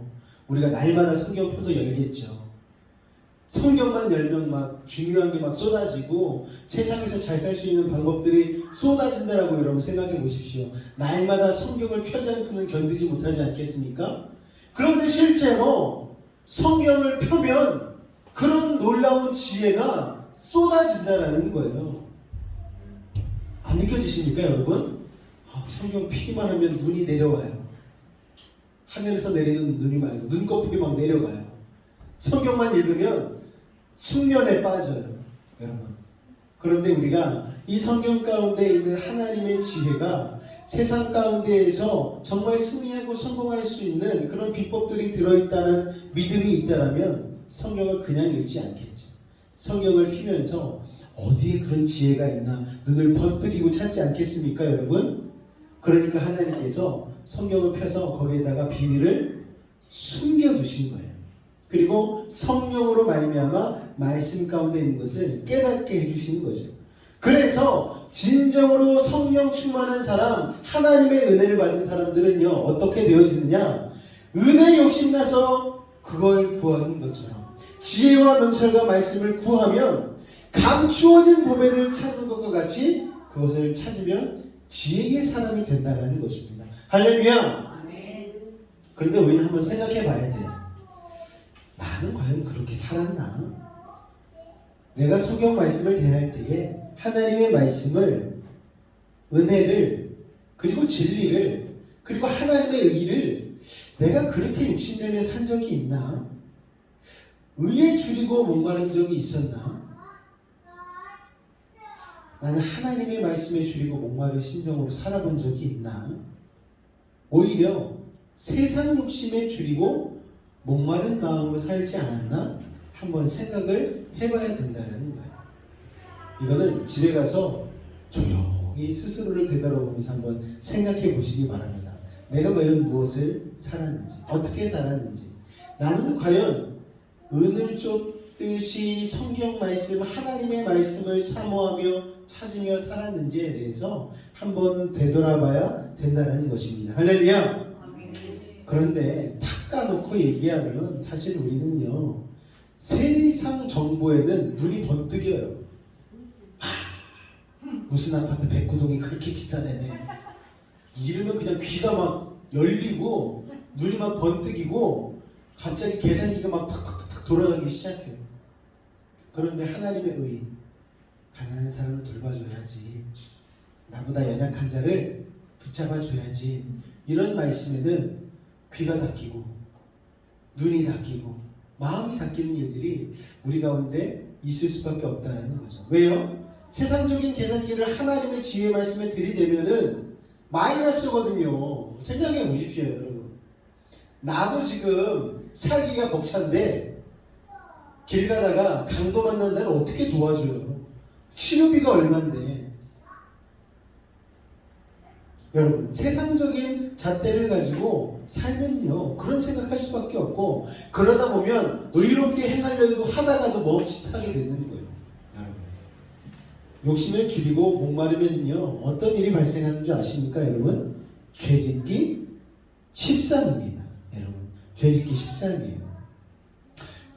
우리가 날마다 성경 펴서 열겠죠. 성경만 열면 막 중요한 게 막 쏟아지고 세상에서 잘 살 수 있는 방법들이 쏟아진다라고 여러분 생각해 보십시오. 날마다 성경을 펴지 않고는 견디지 못하지 않겠습니까? 그런데 실제로 성경을 펴면 그런 놀라운 지혜가 쏟아진다라는 거예요. 안 느껴지십니까 여러분? 성경 피기만 하면 눈이 내려와요. 하늘에서 내리는 눈이 말고 눈꺼풀이 막 내려가요. 성경만 읽으면 숙면에 빠져요. 여러분. 그런데 우리가 이 성경 가운데 있는 하나님의 지혜가 세상 가운데에서 정말 승리하고 성공할 수 있는 그런 비법들이 들어있다는 믿음이 있다면 성경을 그냥 읽지 않겠죠. 성경을 피면서 어디에 그런 지혜가 있나 눈을 번뜩이고 찾지 않겠습니까 여러분? 그러니까 하나님께서 성경을 펴서 거기에다가 비밀을 숨겨두신 거예요. 그리고 성령으로 말미암아 말씀 가운데 있는 것을 깨닫게 해주시는 거죠. 그래서 진정으로 성령 충만한 사람, 하나님의 은혜를 받은 사람들은요 어떻게 되어지느냐? 은혜 욕심나서 그걸 구하는 것처럼 지혜와 명철과 말씀을 구하면 감추어진 보배를 찾는 것과 같이 그것을 찾으면 지혜의 사람이 된다는 것입니다. 할렐루야. 그런데 우리는 한번 생각해 봐야 돼요. 나는 과연 그렇게 살았나? 내가 성경 말씀을 대할 때에 하나님의 말씀을, 은혜를, 그리고 진리를, 그리고 하나님의 의를 내가 그렇게 욕심내며 산 적이 있나? 의에 줄이고 목마른 적이 있었나? 나는 하나님의 말씀에 줄이고 목마른 심정으로 살아본 적이 있나? 오히려 세상 욕심에 줄이고 목마른 마음으로 살지 않았나? 한번 생각을 해봐야 된다는 거예요. 이거는 집에 가서 조용히 스스로를 되돌아보면서 한번 생각해 보시기 바랍니다. 내가 과연 무엇을 살았는지, 어떻게 살았는지, 나는 과연 은을 쫓듯이 성경 말씀, 하나님의 말씀을 사모하며 찾으며 살았는지에 대해서 한번 되돌아봐야 된다는 것입니다. 할렐루야! 그런데 탁 까놓고 얘기하면 사실 우리는요 세상 정보에는 눈이 번뜩여요. 무슨 아파트 백구동이 그렇게 비싸다네. 이러면 그냥 귀가 막 열리고 눈이 막 번뜩이고 갑자기 계산기가 막 팍팍팍 돌아가기 시작해요. 그런데 하나님의 의, 가난한 사람을 돌봐줘야지, 나보다 연약한 자를 붙잡아줘야지, 이런 말씀에는 귀가 닫히고 눈이 닫히고 마음이 닫히는 일들이 우리 가운데 있을 수밖에 없다는 거죠. 왜요? 세상적인 계산기를 하나님의 지혜 말씀에 들이대면은 마이너스거든요. 생각해 보십시오 여러분. 나도 지금 살기가 벅찬데 길 가다가 강도 만난 자를 어떻게 도와줘요? 치료비가 얼만데. 여러분, 세상적인 잣대를 가지고 살면요 그런 생각할 수밖에 없고, 그러다 보면 의롭게 행하려고 하다가도 멈칫하게 되는 거예요. 여러분, 욕심을 줄이고 목마르면요 어떤 일이 발생하는 줄 아십니까 여러분? 죄짓기 십상입니다. 여러분, 죄짓기 십상이에요.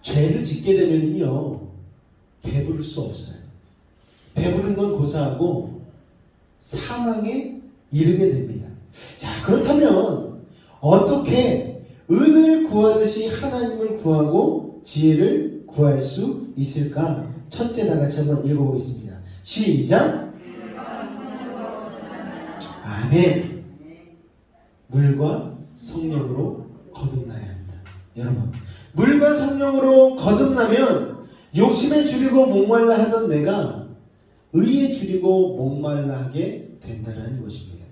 죄를 짓게 되면요 배부를 수 없어요. 배부른 건 고사하고 사망에 이르게 됩니다. 자, 그렇다면 어떻게 은을 구하듯이 하나님을 구하고 지혜를 구할 수 있을까? 첫째, 다 같이 한번 읽어보겠습니다. 시작. 아멘. 물과 성령으로 거듭나야 한다. 여러분, 물과 성령으로 거듭나면 욕심에 줄이고 목말라 하던 내가 의에 줄이고 목말라 하게 된다는 것입니다.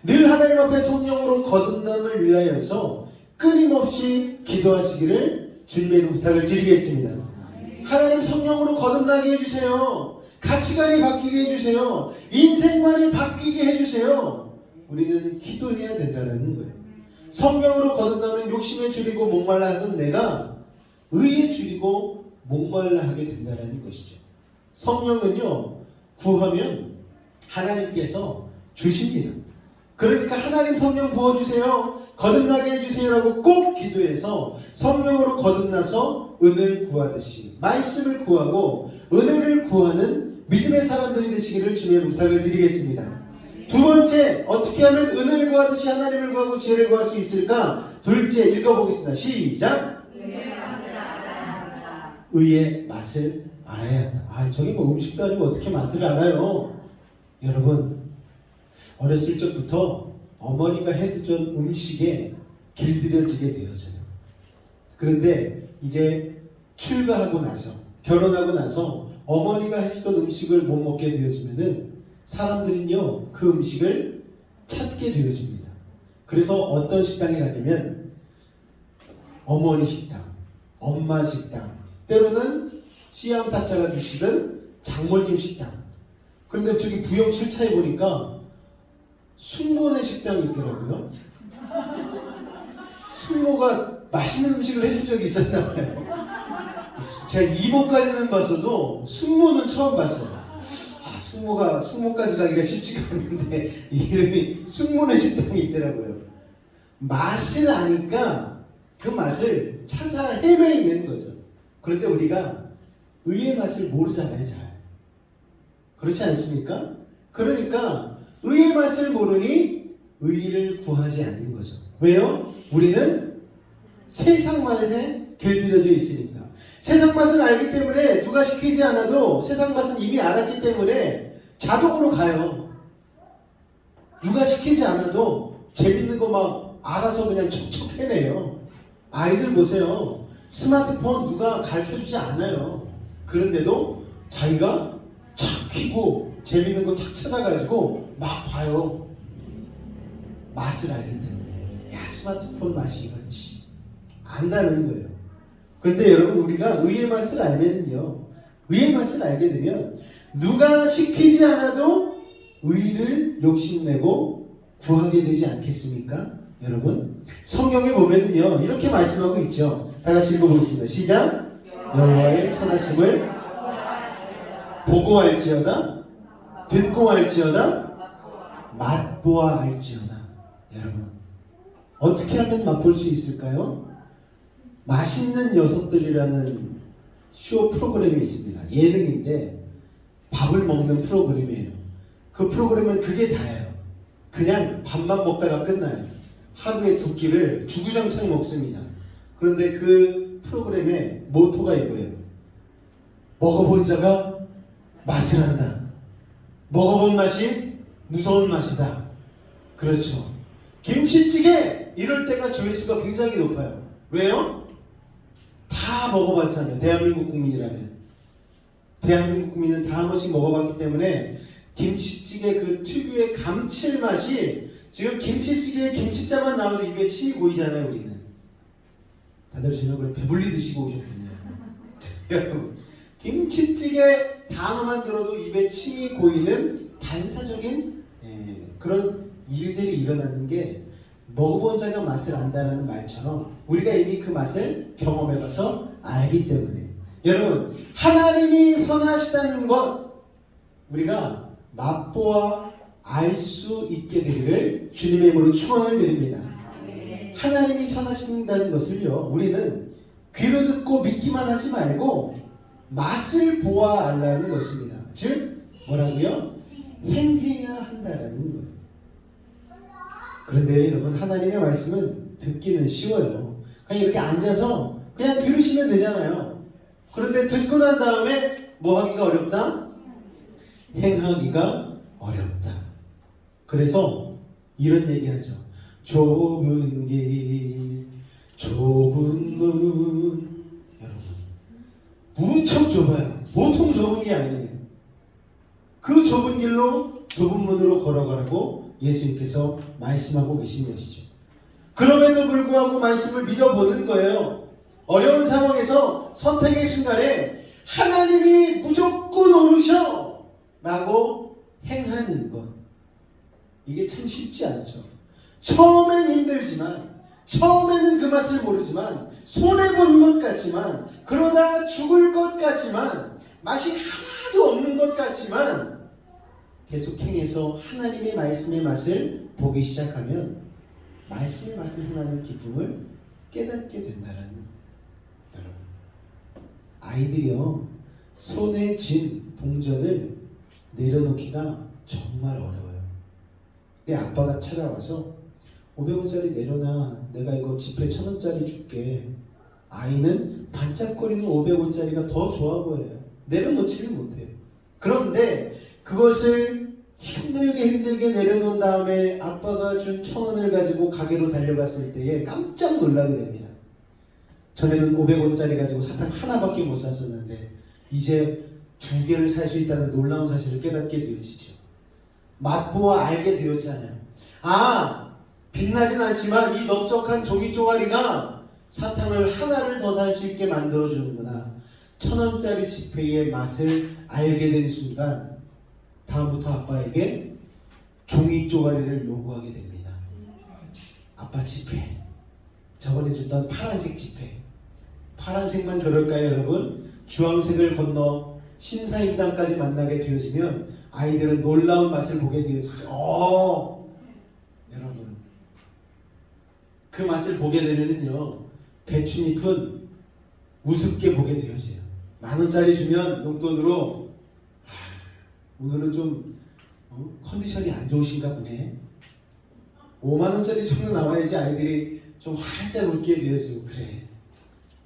늘 하나님 앞에 성령으로 거듭남을 위하여서 끊임없이 기도하시기를 주님의 부탁을 드리겠습니다. 하나님 성령으로 거듭나게 해주세요. 가치관이 바뀌게 해주세요. 인생관이 바뀌게 해주세요. 우리는 기도해야 된다는 거예요. 성령으로 거듭나면 욕심에 줄이고 목말라 하던 내가 의에 줄이고 목말라 하게 된다는 것이죠. 성령은요, 구하면 하나님께서 주십니다. 그러니까 하나님 성령 부어주세요, 거듭나게 해주세요라고 꼭 기도해서 성령으로 거듭나서 은혜를 구하듯이 말씀을 구하고 은혜를 구하는 믿음의 사람들이 되시기를 주님의 부탁을 드리겠습니다. 두 번째, 어떻게 하면 은혜를 구하듯이 하나님을 구하고 지혜를 구할 수 있을까? 둘째, 읽어보겠습니다. 시작! 의의 맛을 알아야 한다. 아, 저기 뭐 음식도 아니고 어떻게 맛을 알아요? 여러분, 어렸을 적부터 어머니가 해주던 음식에 길들여지게 되어져요. 그런데 이제 출가하고 나서, 결혼하고 나서 어머니가 해주던 음식을 못 먹게 되어지면은 사람들은요, 그 음식을 찾게 되어집니다. 그래서 어떤 식당에 가냐면 어머니 식당, 엄마 식당, 때로는 씨암탉자가 주시던 장모님 식당. 그런데 저기 부영 7차에 보니까 숙모네 식당이 있더라고요. 숙모가 맛있는 음식을 해준 적이 있었나 봐요. 제가 이모까지는 봤어도 숙모는 처음 봤어요. 숙모까지 가기가 쉽지가 않은데 이름이 숙모네 식당이 있더라고요. 맛을 아니까 그 맛을 찾아 헤매이는 거죠. 그런데 우리가 의의 맛을 모르잖아요, 잘. 그렇지 않습니까? 그러니까 의의 맛을 모르니 의를 구하지 않는 거죠. 왜요? 우리는 세상 맛에 길들여져 있으니까. 세상 맛을 알기 때문에 누가 시키지 않아도 세상 맛은 이미 알았기 때문에 자동으로 가요. 누가 시키지 않아도 재밌는 거 막 알아서 그냥 척척 해내요. 아이들 보세요. 스마트폰 누가 가르쳐주지 않아요. 그런데도 자기가 착 켜고 재밌는 거 탁 찾아가지고 막 봐요. 맛을 알기 때문에. 야, 스마트폰 맛이 이건지 안다는 거예요. 그런데 여러분, 우리가 의의 맛을 알면요, 의의 맛을 알게 되면 누가 시키지 않아도 의를 욕심내고 구하게 되지 않겠습니까? 여러분, 성경에 보면은요, 이렇게 말씀하고 있죠. 다 같이 읽어보겠습니다. 시작! 여호와의 선하심을 보고 알지어다, 듣고 알지어다, 맛보아 알지어다. 여러분, 어떻게 하면 맛볼 수 있을까요? 맛있는 녀석들이라는 쇼 프로그램이 있습니다. 예능인데 밥을 먹는 프로그램이에요. 그 프로그램은 그게 다예요. 그냥 밥만 먹다가 끝나요. 하루에 두 끼를 주구장창 먹습니다. 그런데 그 프로그램의 모토가 이거예요. 먹어본 자가 맛을 안다. 먹어본 맛이 무서운 맛이다. 그렇죠. 김치찌개 이럴 때가 조회수가 굉장히 높아요. 왜요? 다 먹어봤잖아요. 대한민국 국민이라면. 대한민국 국민은 다 한 번씩 먹어봤기 때문에 김치찌개 그 특유의 감칠맛이, 지금 김치찌개에 김치자만 나와도 입에 침이 고이잖아요. 우리는 다들 저녁을 배불리 드시고 오셨군요. 여러분, 김치찌개 단어만 들어도 입에 침이 고이는 반사적인 그런 일들이 일어나는 게 먹어본 자가 맛을 안다라는 말처럼 우리가 이미 그 맛을 경험해봐서 알기 때문에, 여러분, 하나님이 선하시다는 것 우리가 맛보아 알 수 있게 되기를 주님의 이름으로 축원을 드립니다. 하나님이 선하신다는 것을요, 우리는 귀로 듣고 믿기만 하지 말고 맛을 보아 알라는 것입니다. 즉 뭐라고요? 행해야 한다라는 거예요. 그런데 여러분, 하나님의 말씀은 듣기는 쉬워요. 그냥 이렇게 앉아서 그냥 들으시면 되잖아요. 그런데 듣고 난 다음에 뭐 하기가 어렵다? 행하기가 어렵다. 그래서 이런 얘기하죠. 좁은 길 좁은 문, 여러분 무척 좁아요. 보통 좁은 게 아니에요. 그 좁은 길로 좁은 문으로 걸어가라고 예수님께서 말씀하고 계신 것이죠. 그럼에도 불구하고 말씀을 믿어보는 거예요. 어려운 상황에서 선택의 순간에 하나님이 무조건 옳으셔 라고 행하는 것, 이게 참 쉽지 않죠. 처음엔 힘들지만, 처음에는 그 맛을 모르지만, 손해본 것 같지만, 그러다 죽을 것 같지만, 맛이 하나도 없는 것 같지만, 계속 행해서 하나님의 말씀의 맛을 보기 시작하면 말씀의 맛을 행하는 기쁨을 깨닫게 된다라는, 여러분, 아이들이요, 손에 쥔 동전을 내려놓기가 정말 어려워요. 근데 아빠가 찾아와서 500원짜리 내려놔, 내가 이거 지폐 1000원짜리 줄게. 아이는 반짝거리는 500원짜리가 더 좋아 보여요. 내려놓지를 못해요. 그런데 그것을 힘들게 내려놓은 다음에 아빠가 준 1000원을 가지고 가게로 달려갔을 때에 깜짝 놀라게 됩니다. 전에는 500원짜리 가지고 사탕 하나밖에 못 샀었는데 이제 2개를 살 수 있다는 놀라운 사실을 깨닫게 되어지죠. 맛보아 알게 되었잖아요. 아, 빛나진 않지만 이 넓적한 종이 쪼가리가 사탕을 하나를 더 살 수 있게 만들어주는구나. 1000원짜리 지폐의 맛을 알게 된 순간 다음부터 아빠에게 종이 쪼가리를 요구하게 됩니다. 아빠 지폐, 저번에 줬던 파란색 지폐. 파란색만 그럴까요, 여러분? 주황색을 건너 신사임당까지 만나게 되어지면 아이들은 놀라운 맛을 보게 되어지죠. 여러분, 그 맛을 보게 되면은요, 배춧잎은 우습게 보게 되어져요. 10,000원짜리 주면 용돈으로 오늘은 좀 컨디션이 안 좋으신가 보네. 50,000원짜리 정도 나와야지 아이들이 좀 활짝 웃게 되어지고, 그래,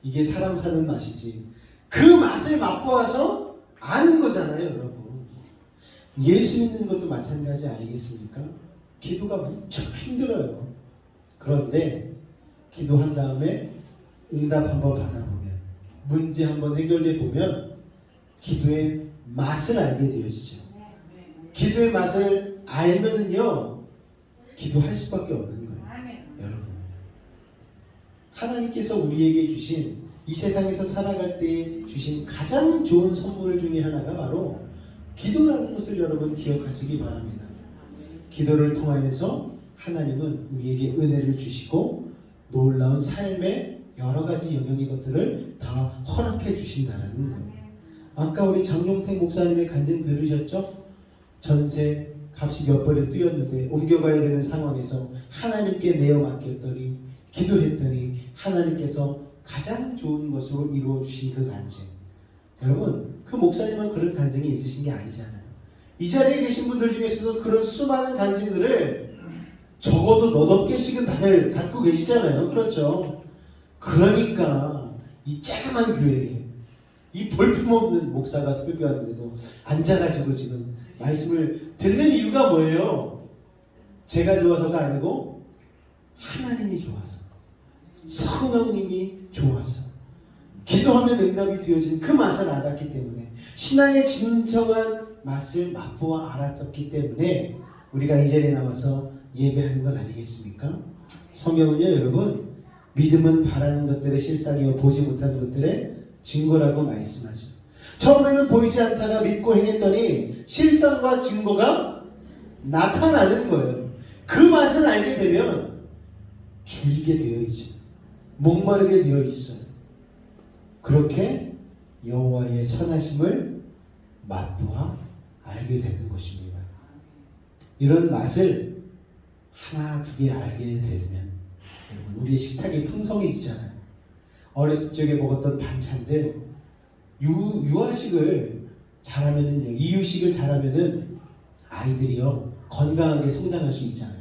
이게 사람 사는 맛이지. 그 맛을 맛보아서 아는 거잖아요, 여러분. 예수 믿는 것도 마찬가지 아니겠습니까? 기도가 무척 힘들어요. 그런데 기도한 다음에 응답 한번 받아보면, 문제 한번 해결돼 보면 기도의 맛을 알게 되어지죠. 기도의 맛을 알면은요, 기도할 수밖에 없는 거예요. 여러분, 하나님께서 우리에게 주신, 이 세상에서 살아갈 때 주신 가장 좋은 선물 중에 하나가 바로 기도라는 것을 여러분 기억하시기 바랍니다. 기도를 통하여서 하나님은 우리에게 은혜를 주시고 놀라운 삶의 여러 가지 영역의 것들을 다 허락해 주신다는 거예요. 아까 우리 장용택 목사님의 간증 들으셨죠? 전세 값이 몇 번에 뛰었는데 옮겨가야 되는 상황에서 하나님께 내어 맡겼더니, 기도했더니 하나님께서 가장 좋은 것으로 이루어 주신 그 간증. 여러분, 그 목사님만 그런 간증이 있으신 게 아니잖아요. 이 자리에 계신 분들 중에서도 그런 수많은 간증들을 적어도 너댓 개씩은 다들 갖고 계시잖아요. 그렇죠? 그러니까 이 조그만 교회에 이 볼품없는 목사가 설교하는데도 앉아가지고 지금 말씀을 듣는 이유가 뭐예요? 제가 좋아서가 아니고 하나님이 좋아서, 성령님이 좋아서, 기도하면 응답이 되어진 그 맛을 알았기 때문에, 신앙의 진정한 맛을 맛보아 알았었기 때문에 우리가 이 자리에 나와서 예배하는 것 아니겠습니까? 성경은요, 여러분, 믿음은 바라는 것들의 실상이요 보지 못하는 것들의 증거라고 말씀하죠. 처음에는 보이지 않다가 믿고 행했더니 실상과 증거가 나타나는 거예요. 그 맛을 알게 되면 줄이게 되어 있죠. 목마르게 되어 있어요. 그렇게 여호와의 선하심을 맛보아 알게 되는 것입니다. 이런 맛을 하나 두 개 알게 되면 우리의 식탁이 풍성해지잖아요. 어렸을 적에 먹었던 반찬들, 유아식을 잘하면은요, 이유식을 잘하면은 아이들이요 건강하게 성장할 수 있잖아요.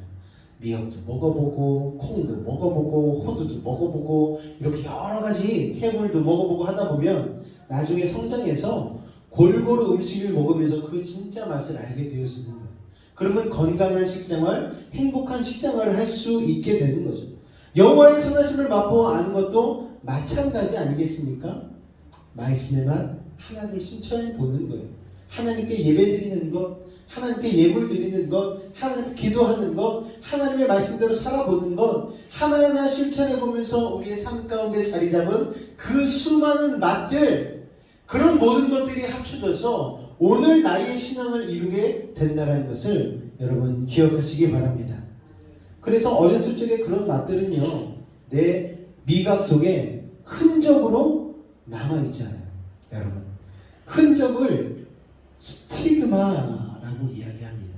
미역도 먹어보고, 콩도 먹어보고, 호두도 먹어보고, 이렇게 여러 가지 해물도 먹어보고 하다 보면 나중에 성장해서 골고루 음식을 먹으면서 그 진짜 맛을 알게 되어지는 거예요. 그러면 건강한 식생활, 행복한 식생활을 할 수 있게 되는 거죠. 여호와의 선하심을 맛보아 아는 것도 마찬가지 아니겠습니까? 말씀의 맛 하나둘 신천해 보는 거예요. 하나님께 예배 드리는 것, 하나님께 예물 드리는 것, 하나님께 기도하는 것, 하나님의 말씀대로 살아보는 것, 하나하나 실천해 보면서 우리의 삶 가운데 자리 잡은 그 수많은 맛들, 그런 모든 것들이 합쳐져서 오늘 나의 신앙을 이루게 된다는 것을 여러분 기억하시기 바랍니다. 그래서 어렸을 적에 그런 맛들은요, 내 미각 속에 흔적으로 남아있잖아요. 여러분, 흔적을 스티그마라고 이야기합니다.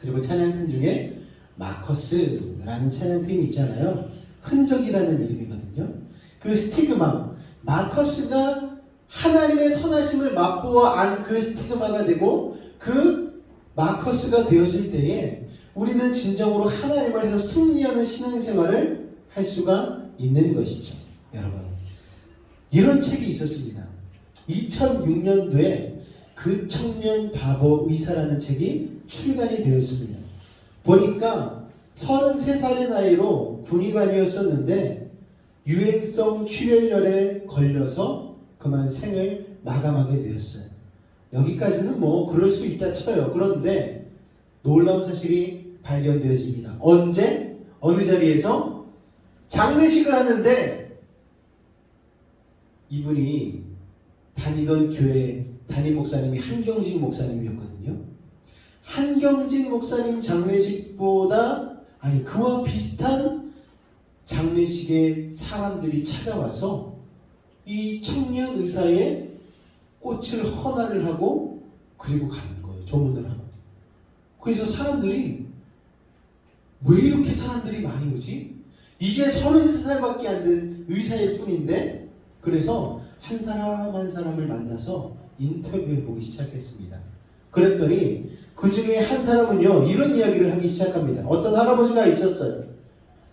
그리고 찬양팀 중에 마커스라는 찬양팀이 있잖아요. 흔적이라는 이름이거든요. 그 스티그마, 마커스가 하나님의 선하심을 맛보아 안 그 스티그마가 되고 그 마커스가 되어질 때에 우리는 진정으로 하나님을 해서 승리하는 신앙생활을 할 수가 있는 것이죠. 여러분, 이런 책이 있었습니다. 2006년도에 그 청년 바보 의사라는 책이 출간이 되었습니다. 보니까 33살의 나이로 군의관이었었는데 유행성 출혈열에 걸려서 그만 생을 마감하게 되었어요. 여기까지는 뭐 그럴 수 있다 쳐요. 그런데 놀라운 사실이 발견되어집니다. 언제? 어느 자리에서? 장례식을 하는데 이분이 다니던 교회 담임 목사님이 한경직 목사님이었거든요. 한경직 목사님 장례식보다 그와 비슷한 장례식에 사람들이 찾아와서 이 청년 의사의 꽃을 헌화를 하고 그리고 가는 거예요. 조문을 하고. 그래서 사람들이 왜 이렇게 사람들이 많이 오지? 이제 33살밖에 안 된 의사일 뿐인데, 그래서 한 사람 한 사람을 만나서 인터뷰해 보기 시작했습니다. 그랬더니 그 중에 한 사람은요, 이런 이야기를 하기 시작합니다. 어떤 할아버지가 있었어요.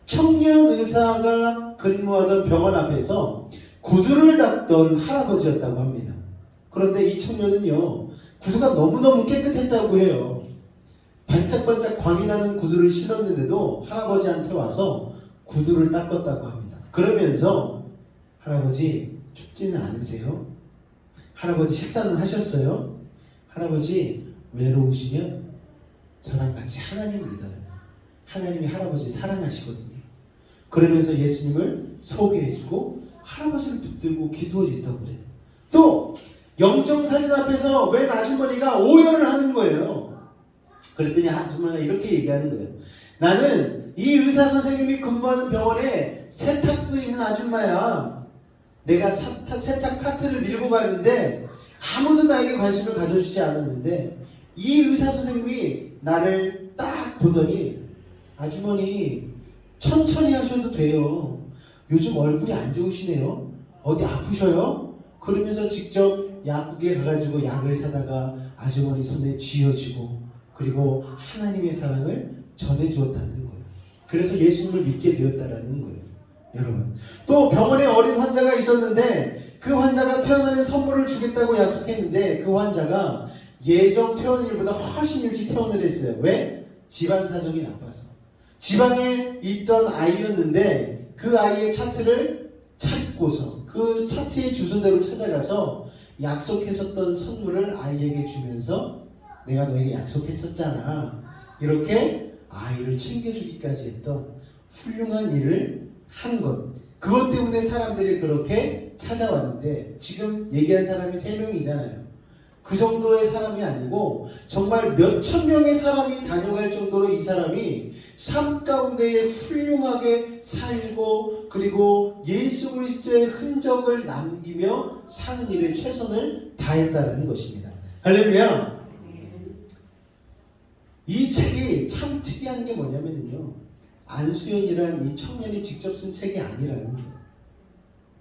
청년 의사가 근무하던 병원 앞에서 구두를 닦던 할아버지였다고 합니다. 그런데 이 청년은요, 구두가 너무너무 깨끗했다고 해요. 반짝반짝 광이 나는 구두를 신었는데도 할아버지한테 와서 구두를 닦았다고 합니다. 그러면서 할아버지 춥지는 않으세요? 할아버지 식사는 하셨어요? 할아버지 외로우시면 저랑 같이 하나님 믿어요. 하나님이 할아버지 사랑하시거든요. 그러면서 예수님을 소개해주고 할아버지를 붙들고 기도해줬다고 그래요. 또 영정사진 앞에서 웬 아주머니가 오열을 하는 거예요. 그랬더니 아주머니가 이렇게 얘기하는 거예요. 나는 이 의사 선생님이 근무하는 병원에 세탁도 있는 아줌마야. 내가 세탁 카트를 밀고 가는데 아무도 나에게 관심을 가져주지 않았는데 이 의사 선생님이 나를 딱 보더니 아주머니 천천히 하셔도 돼요. 요즘 얼굴이 안 좋으시네요. 어디 아프셔요? 그러면서 직접 약국에 가가지고 약을 사다가 아주머니 손에 쥐어주고 그리고 하나님의 사랑을 전해주었다는 거예요. 그래서 예수님을 믿게 되었다라는 거예요. 여러분, 또 병원에 어린 환자가 있었는데 그 환자가 태어나면 선물을 주겠다고 약속했는데 그 환자가 예정 퇴원일보다 훨씬 일찍 퇴원을 했어요. 왜? 집안 사정이 나빠서. 지방에 있던 아이였는데 그 아이의 차트를 찾고서 그 차트의 주소대로 찾아가서 약속했었던 선물을 아이에게 주면서 내가 너에게 약속했었잖아. 이렇게 아이를 챙겨주기까지 했던 훌륭한 일을 한 것. 그것 때문에 사람들이 그렇게 찾아왔는데 지금 얘기한 사람이 3명이잖아요. 그 정도의 사람이 아니고 정말 몇천 명의 사람이 다녀갈 정도로 이 사람이 삶 가운데 훌륭하게 살고 그리고 예수 그리스도의 흔적을 남기며 사는 일에 최선을 다했다는 것입니다. 할렐루야. 이 책이 참 특이한 게 뭐냐면요, 안수연이란 이 청년이 직접 쓴 책이 아니라는 거예요.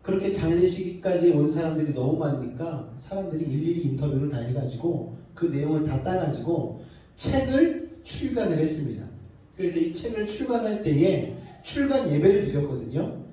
그렇게 장례식까지 온 사람들이 너무 많으니까 사람들이 일일이 인터뷰를 다 해가지고 그 내용을 다 따가지고 책을 출간을 했습니다. 그래서 이 책을 출간할 때에 출간 예배를 드렸거든요.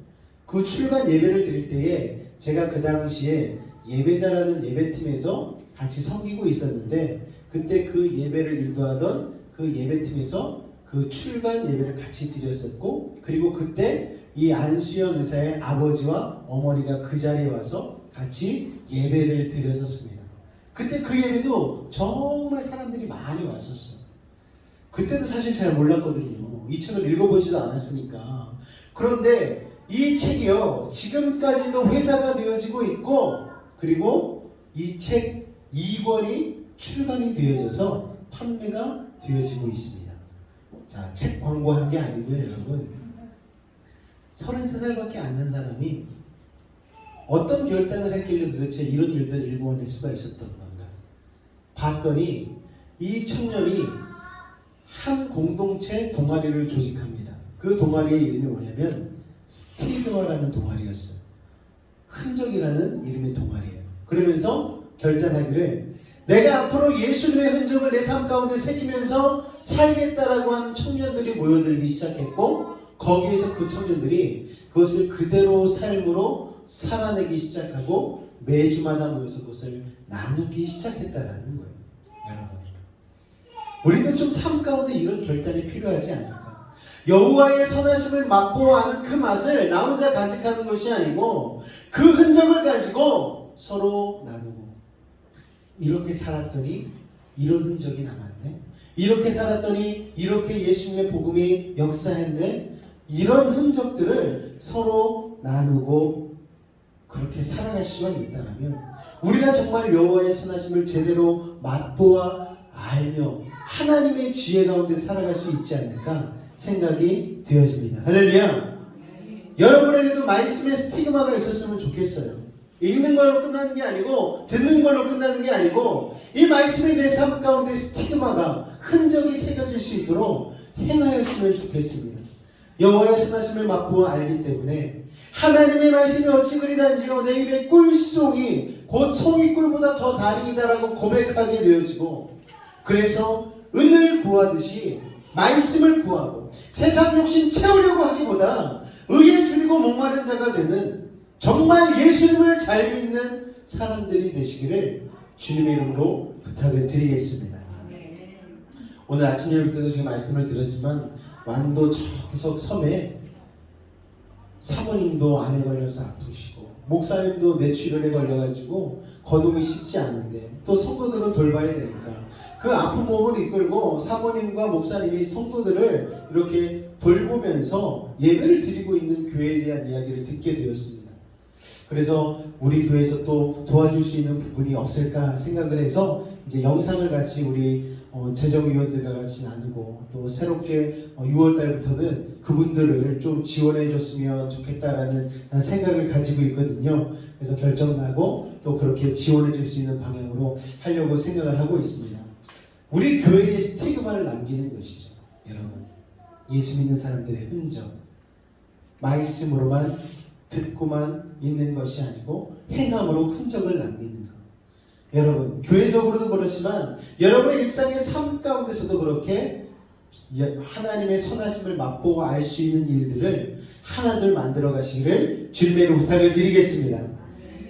그 출간 예배를 드릴 때에 제가 그 당시에 예배자라는 예배팀에서 같이 섬기고 있었는데 그때 그 예배를 인도하던 그 예배팀에서 그 출간 예배를 같이 드렸었고, 그리고 그때 이 안수연 의사의 아버지와 어머니가 그 자리에 와서 같이 예배를 드렸었습니다. 그때 그 예배도 정말 사람들이 많이 왔었어요. 그때도 사실 잘 몰랐거든요. 이 책을 읽어보지도 않았으니까. 그런데 이 책이요, 지금까지도 회자가 되어지고 있고, 그리고 이 책 2권이 출간이 되어져서 판매가 되어지고 있습니다. 자, 책 광고한 게 아니고요, 여러분. 33살밖에 안 된 사람이 어떤 결단을 했길래 도대체 이런 일들을 일궈낼 수가 있었던 건가? 봤더니 이 청년이 한 공동체 동아리를 조직합니다. 그 동아리의 이름이 뭐냐면 스티그마라는 동아리였어요. 흔적이라는 이름의 동아리예요. 그러면서 결단하기를 내가 앞으로 예수님의 흔적을 내 삶 가운데 새기면서 살겠다라고 하는 청년들이 모여들기 시작했고, 거기에서 그 청년들이 그것을 그대로 삶으로 살아내기 시작하고 매주마다 모여서 그것을 나누기 시작했다라는 거예요. 여러분, 우리도 좀 삶 가운데 이런 결단이 필요하지 않을까? 여호와의 선하심을 맛보아 아는 그 맛을 나 혼자 간직하는 것이 아니고 그 흔적을 가지고 서로 나누고, 이렇게 살았더니 이런 흔적이 남았네, 이렇게 살았더니 이렇게 예수님의 복음이 역사했네, 이런 흔적들을 서로 나누고 그렇게 살아갈 수가 있다면 우리가 정말 여호와의 선하심을 제대로 맛보아 알며 하나님의 지혜 가운데 살아갈 수 있지 않을까 생각이 되어집니다. 할렐루야. 여러분에게도 말씀의 스티그마가 있었으면 좋겠어요. 읽는 걸로 끝나는 게 아니고, 듣는 걸로 끝나는 게 아니고, 이 말씀이 내 삶 가운데 스티그마가, 흔적이 새겨질 수 있도록 행하였으면 좋겠습니다. 여호와의 선하심을 맛보아 알기 때문에 하나님의 말씀이 어찌 그리 단지요 내 입의 꿀송이 곧 송이꿀보다 더 달이다라고 고백하게 되어지고, 그래서 은을 구하듯이 말씀을 구하고 세상 욕심 채우려고 하기보다 의에 줄이고 목마른 자가 되는 정말 예수님을 잘 믿는 사람들이 되시기를 주님의 이름으로 부탁을 드리겠습니다. 오늘 아침 예배 때도 제가 말씀을 드렸지만 완도 저 구석 섬에 사모님도 암에 걸려서 아프시고 목사님도 뇌출혈에 걸려가지고 거동이 쉽지 않은데 또 성도들은 돌봐야 되니까 그 아픈 몸을 이끌고 사모님과 목사님이 성도들을 이렇게 돌보면서 예배를 드리고 있는 교회에 대한 이야기를 듣게 되었습니다. 그래서 우리 교회에서 또 도와줄 수 있는 부분이 없을까 생각을 해서 이제 영상을 같이 우리 재정위원들과 같이 나누고, 또 새롭게 6월달부터는 그분들을 좀 지원해 줬으면 좋겠다라는 생각을 가지고 있거든요. 그래서 결정나고 또 그렇게 지원해 줄 수 있는 방향으로 하려고 생각을 하고 있습니다. 우리 교회의 스티그마를 남기는 것이죠. 여러분, 예수 믿는 사람들의 흔적, 말씀으로만 듣고만 있는 것이 아니고 행함으로 흔적을 남기는 것. 여러분, 교회적으로도 그렇지만 여러분의 일상의 삶 가운데서도 그렇게 하나님의 선하심을 맛보고 알 수 있는 일들을 하나둘 만들어 가시기를 주님의 부탁을 드리겠습니다.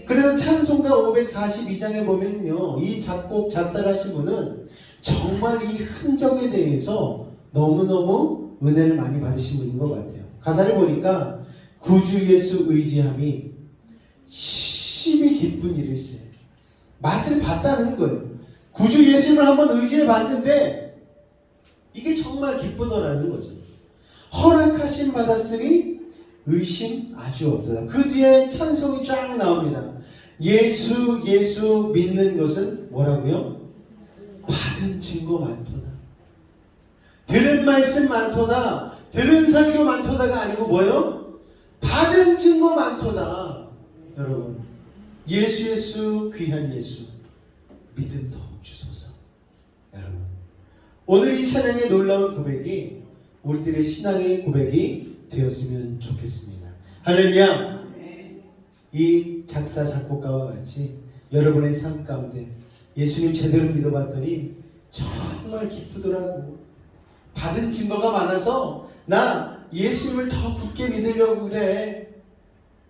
그래서 찬송가 542장에 보면요, 이 작곡 작사를 하신 분은 정말 이 흔적에 대해서 너무너무 은혜를 많이 받으신 분인 것 같아요. 가사를 보니까 구주 예수 의지함이 심히 기쁜 일일세. 맛을 봤다는 거예요. 구주 예수님을 한번 의지해 봤는데 이게 정말 기쁘더라는 거죠. 허락하심 받았으니 의심 아주 없더라. 그 뒤에 찬송이 쫙 나옵니다. 예수 예수 믿는 것은 뭐라고요? 받은 증거 많도다. 들은 말씀 많도다. 들은 설교 많도다가 아니고 뭐요? 받은 증거 많도다. 여러분, 예수 예수 귀한 예수 믿음 더욱 주소서. 여러분, 오늘 이 찬양의 놀라운 고백이 우리들의 신앙의 고백이 되었으면 좋겠습니다. 할렐루야. 이 작사 작곡가와 같이 여러분의 삶 가운데 예수님 제대로 믿어봤더니 정말 기쁘더라고. 받은 증거가 많아서 나 예수님을 더 굳게 믿으려고 그래.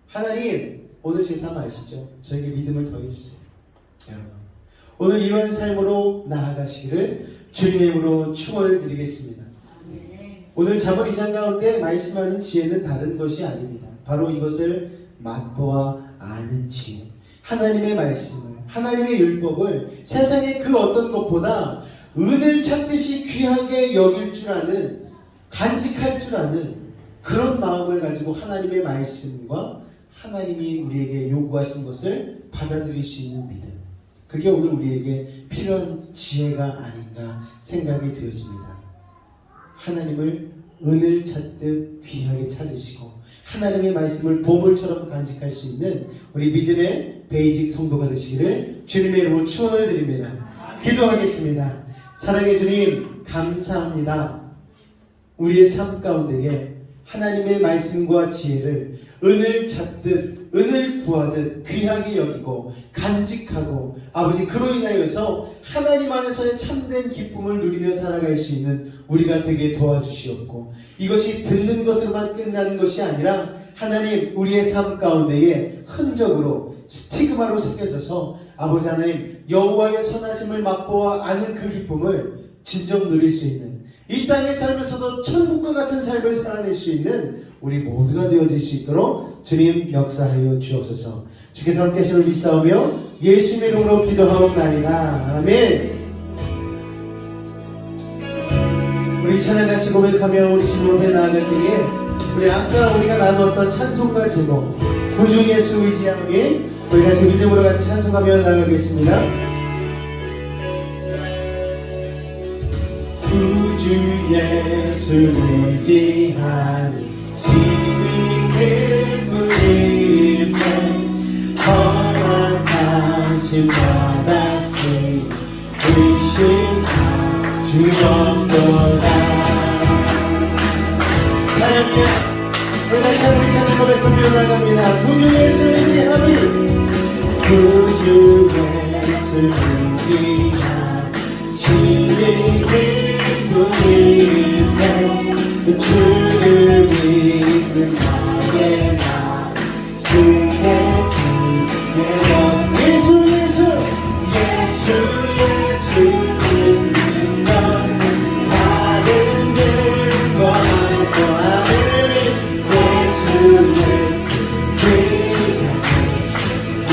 하나님, 오늘 제 삶 아시죠? 저에게 믿음을 더해주세요. 여러분, 오늘 이러한 삶으로 나아가시기를 주님의 이름으로 축원을 드리겠습니다. 오늘 잠언 2장 가운데 말씀하는 지혜는 다른 것이 아닙니다. 바로 이것을 맛보아 아는 지혜. 하나님의 말씀을, 하나님의 율법을 세상의 그 어떤 것보다 은을 찾듯이 귀하게 여길 줄 아는, 간직할 줄 아는 그런 마음을 가지고 하나님의 말씀과 하나님이 우리에게 요구하신 것을 받아들일 수 있는 믿음. 그게 오늘 우리에게 필요한 지혜가 아닌가 생각이 되어집니다. 하나님을 은을 찾듯 귀하게 찾으시고 하나님의 말씀을 보물처럼 간직할 수 있는 우리 믿음의 베이직 성도가 되시기를 주님의 이름으로 축원을 드립니다. 기도하겠습니다. 사랑의 주님, 감사합니다. 우리의 삶 가운데에 하나님의 말씀과 지혜를 은을 찾듯 은을 구하듯 귀하게 여기고 간직하고 아버지 그로 인하여서 하나님 안에서의 참된 기쁨을 누리며 살아갈 수 있는 우리가 되게 도와주시옵고 이것이 듣는 것으로만 끝나는 것이 아니라 하나님 우리의 삶 가운데에 흔적으로 스티그마로 새겨져서 아버지 하나님 여호와의 선하심을 맛보아 아는 그 기쁨을 진정 누릴 수 있는 이 땅에 살면서도 천국과 같은 삶을 살아낼 수 있는 우리 모두가 되어질 수 있도록 주님 역사하여 주옵소서. 주께서 함께 하심을 믿사오며 예수님의 이름으로 기도하옵나이다. 아멘. 우리 찬양 같이 고백하며 우리 주님 앞에 나아갈 때에 우리 아까 우리가 나누었던 찬송가 제목 구주 예수 의지함이 우리 같이 믿음으로 같이 찬송하며 나아가겠습니다. 구주 예수 의지하니 신이 그분의 인생 허락하심 받았으니 의심하 주옵도다. 하나님 우리 다시 한번 찬양 고백하며 나갑니다. 구주 예수 의지하니 구주 예수 의지하니 신이 주를 믿는 나의 나 그의 그의 예수 믿는 것은 나는 늘고 하는 예수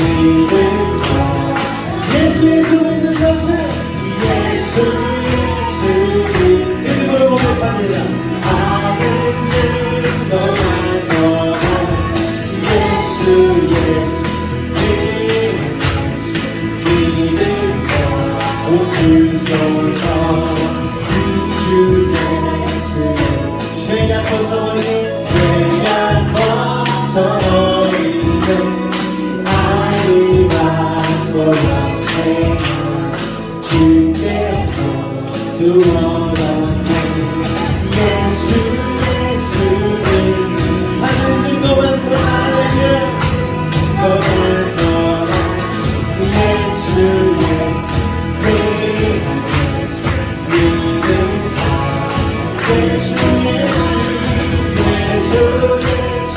믿는 것 예수 믿는 것은 예수 믿음으로 고백합니다. 아는 너만 예수 믿는 것 주소서 주 예수 죄 약고 서버리는 죄 약고 서버리는 아이 받고 영생한 주께 두어라 예수 하는 줄도 많고 하나님 더 많더라 예수 믿는 예수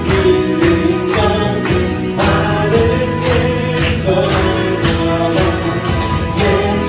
믿는 것은 받은 더 많더라 예수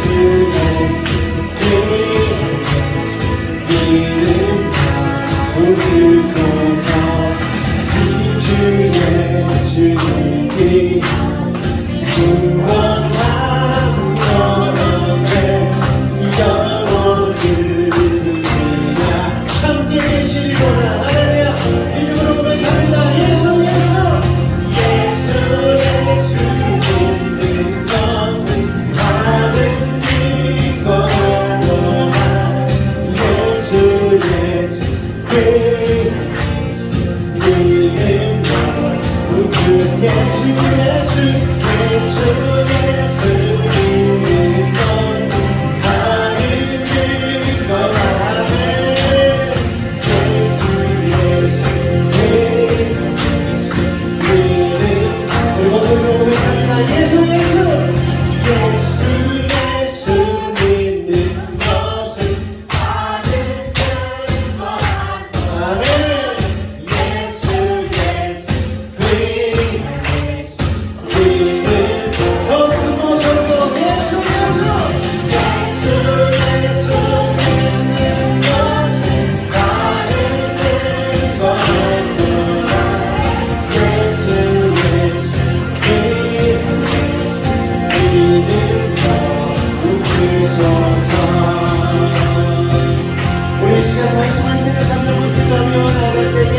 우리 이 시간 말씀을 생각하며 기도하며 나아갈 때에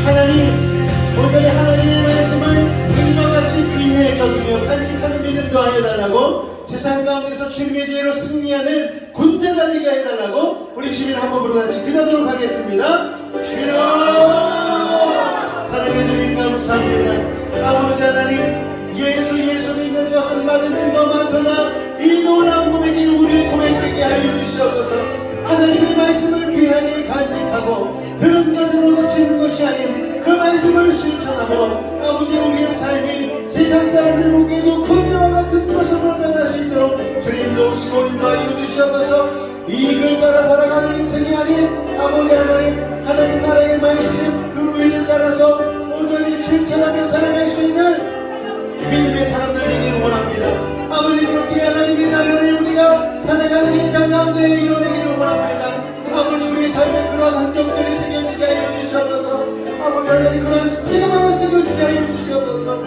하나님 온전히 하나님의 말씀을 은과같이 귀해 여기며 간직하는 믿음도 하여 달라고 세상 가운데서 주님의 지혜로 승리하는 군자가 되게 하여 달라고 우리 주님 한 번으로 같이 기도하도록 하겠습니다. 주여 사랑해 주님 감사합니다. 아버지 하나님 예수 믿는 것은 많은 증거 많거나 이 놀라운 고백이 우리의 고백되게 하여 주시옵소서. 하나님의 말씀을 귀하게 간직하고 들은 것에서 고치는 것이 아닌 그 말씀을 실천함으로 아버지 우리의 삶이 세상 사람들 보기에도 군대와 같은 모습으로 변할 수 있도록 주님 도우시고 인도하여 주시옵소서. 이익을 따라 살아가는 인생이 아닌 아버지 하나님 나라의 말씀 그 의를 따라서 온전히 실천하며 살아갈 수 있는 믿음의 사람들 되기를 원합니다. 아버지 그렇게 하나님의 나라를 우리가 살아가는 인간 가운데 이뤄내기를 원합니다. 아버지 우리의 삶에 그러한 흔적들이 새겨지게 하여 주시옵소서. 아버지 하나님 그런 스티그마가 새겨지게 하여 주시옵소서.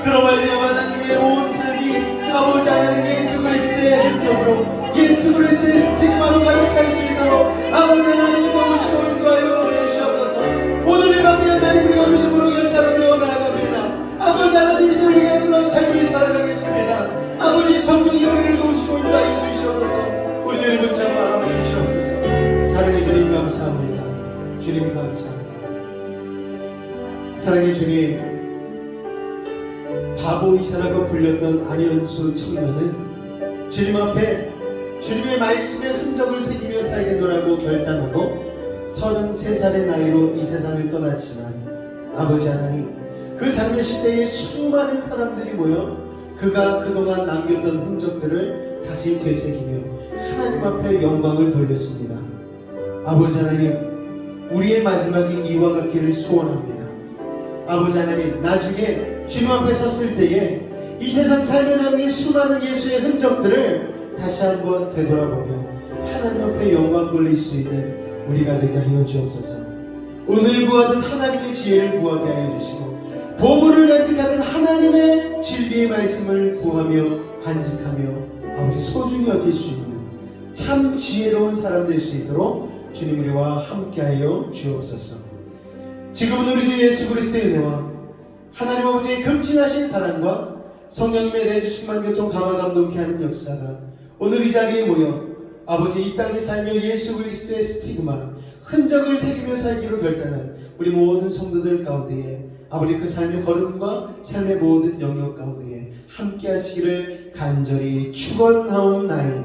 그로 말미암아 하나님의 온 삶이 아버지 하나님 예수 그리스도의 흔적으로 예수 그리스도의 스티그마로 가득 찰 수 있도록 아버지 하나님 도우시고 인도하여 주시옵소서. 오늘 이 밤에 하나님 우리가 믿음으로 결단하며 나아갑니다. 아버지 하나님 이제 우리가 그런 삶을 살아가겠습니다. 아버지 성령이 우리를 도우시고 인도하여 주시옵소서. 우리를 붙잡아 주시옵소서. 사랑해 주님 감사합니다. 주님 감사합니다. 사랑해 주님, 바보이사라고 불렸던 안현수 청년은 주님 앞에 주님의 말씀의 흔적을 새기며 살겠노라고 결단하고 33살의 나이로 이 세상을 떠났지만 아버지 하나님 그 장례식 때에 수많은 사람들이 모여 그가 그동안 남겼던 흔적들을 다시 되새기며 하나님 앞에 영광을 돌렸습니다. 아버지 하나님 우리의 마지막이 이와 같기를 소원합니다. 아버지 하나님 나중에 주님 앞에 섰을 때에 이 세상 삶에 남긴 수많은 예수의 흔적들을 다시 한번 되돌아보며 하나님 앞에 영광 돌릴 수 있는 우리가 되게 하여 주옵소서. 오늘 구하듯 하나님의 지혜를 구하게 하여 주시고 보물을 간직하는 하나님의 진리의 말씀을 구하며 간직하며 아버지 소중히 여길 수 있는 참 지혜로운 사람 될 수 있도록 주님 우리와 함께하여 주옵소서. 지금은 우리 주 예수 그리스도의 은혜와 하나님 아버지의 극진하신 사랑과 성령님의 내주심만 교통 감화 감동케 하는 역사가 오늘 이 자리에 모여 아버지 이 땅에 살며 예수 그리스도의 스티그마 흔적을 새기며 살기로 결단한 우리 모든 성도들 가운데에 아버지 그 삶의 걸음과 삶의 모든 영역 가운데에 함께 하시기를 간절히 축원하옵나이다.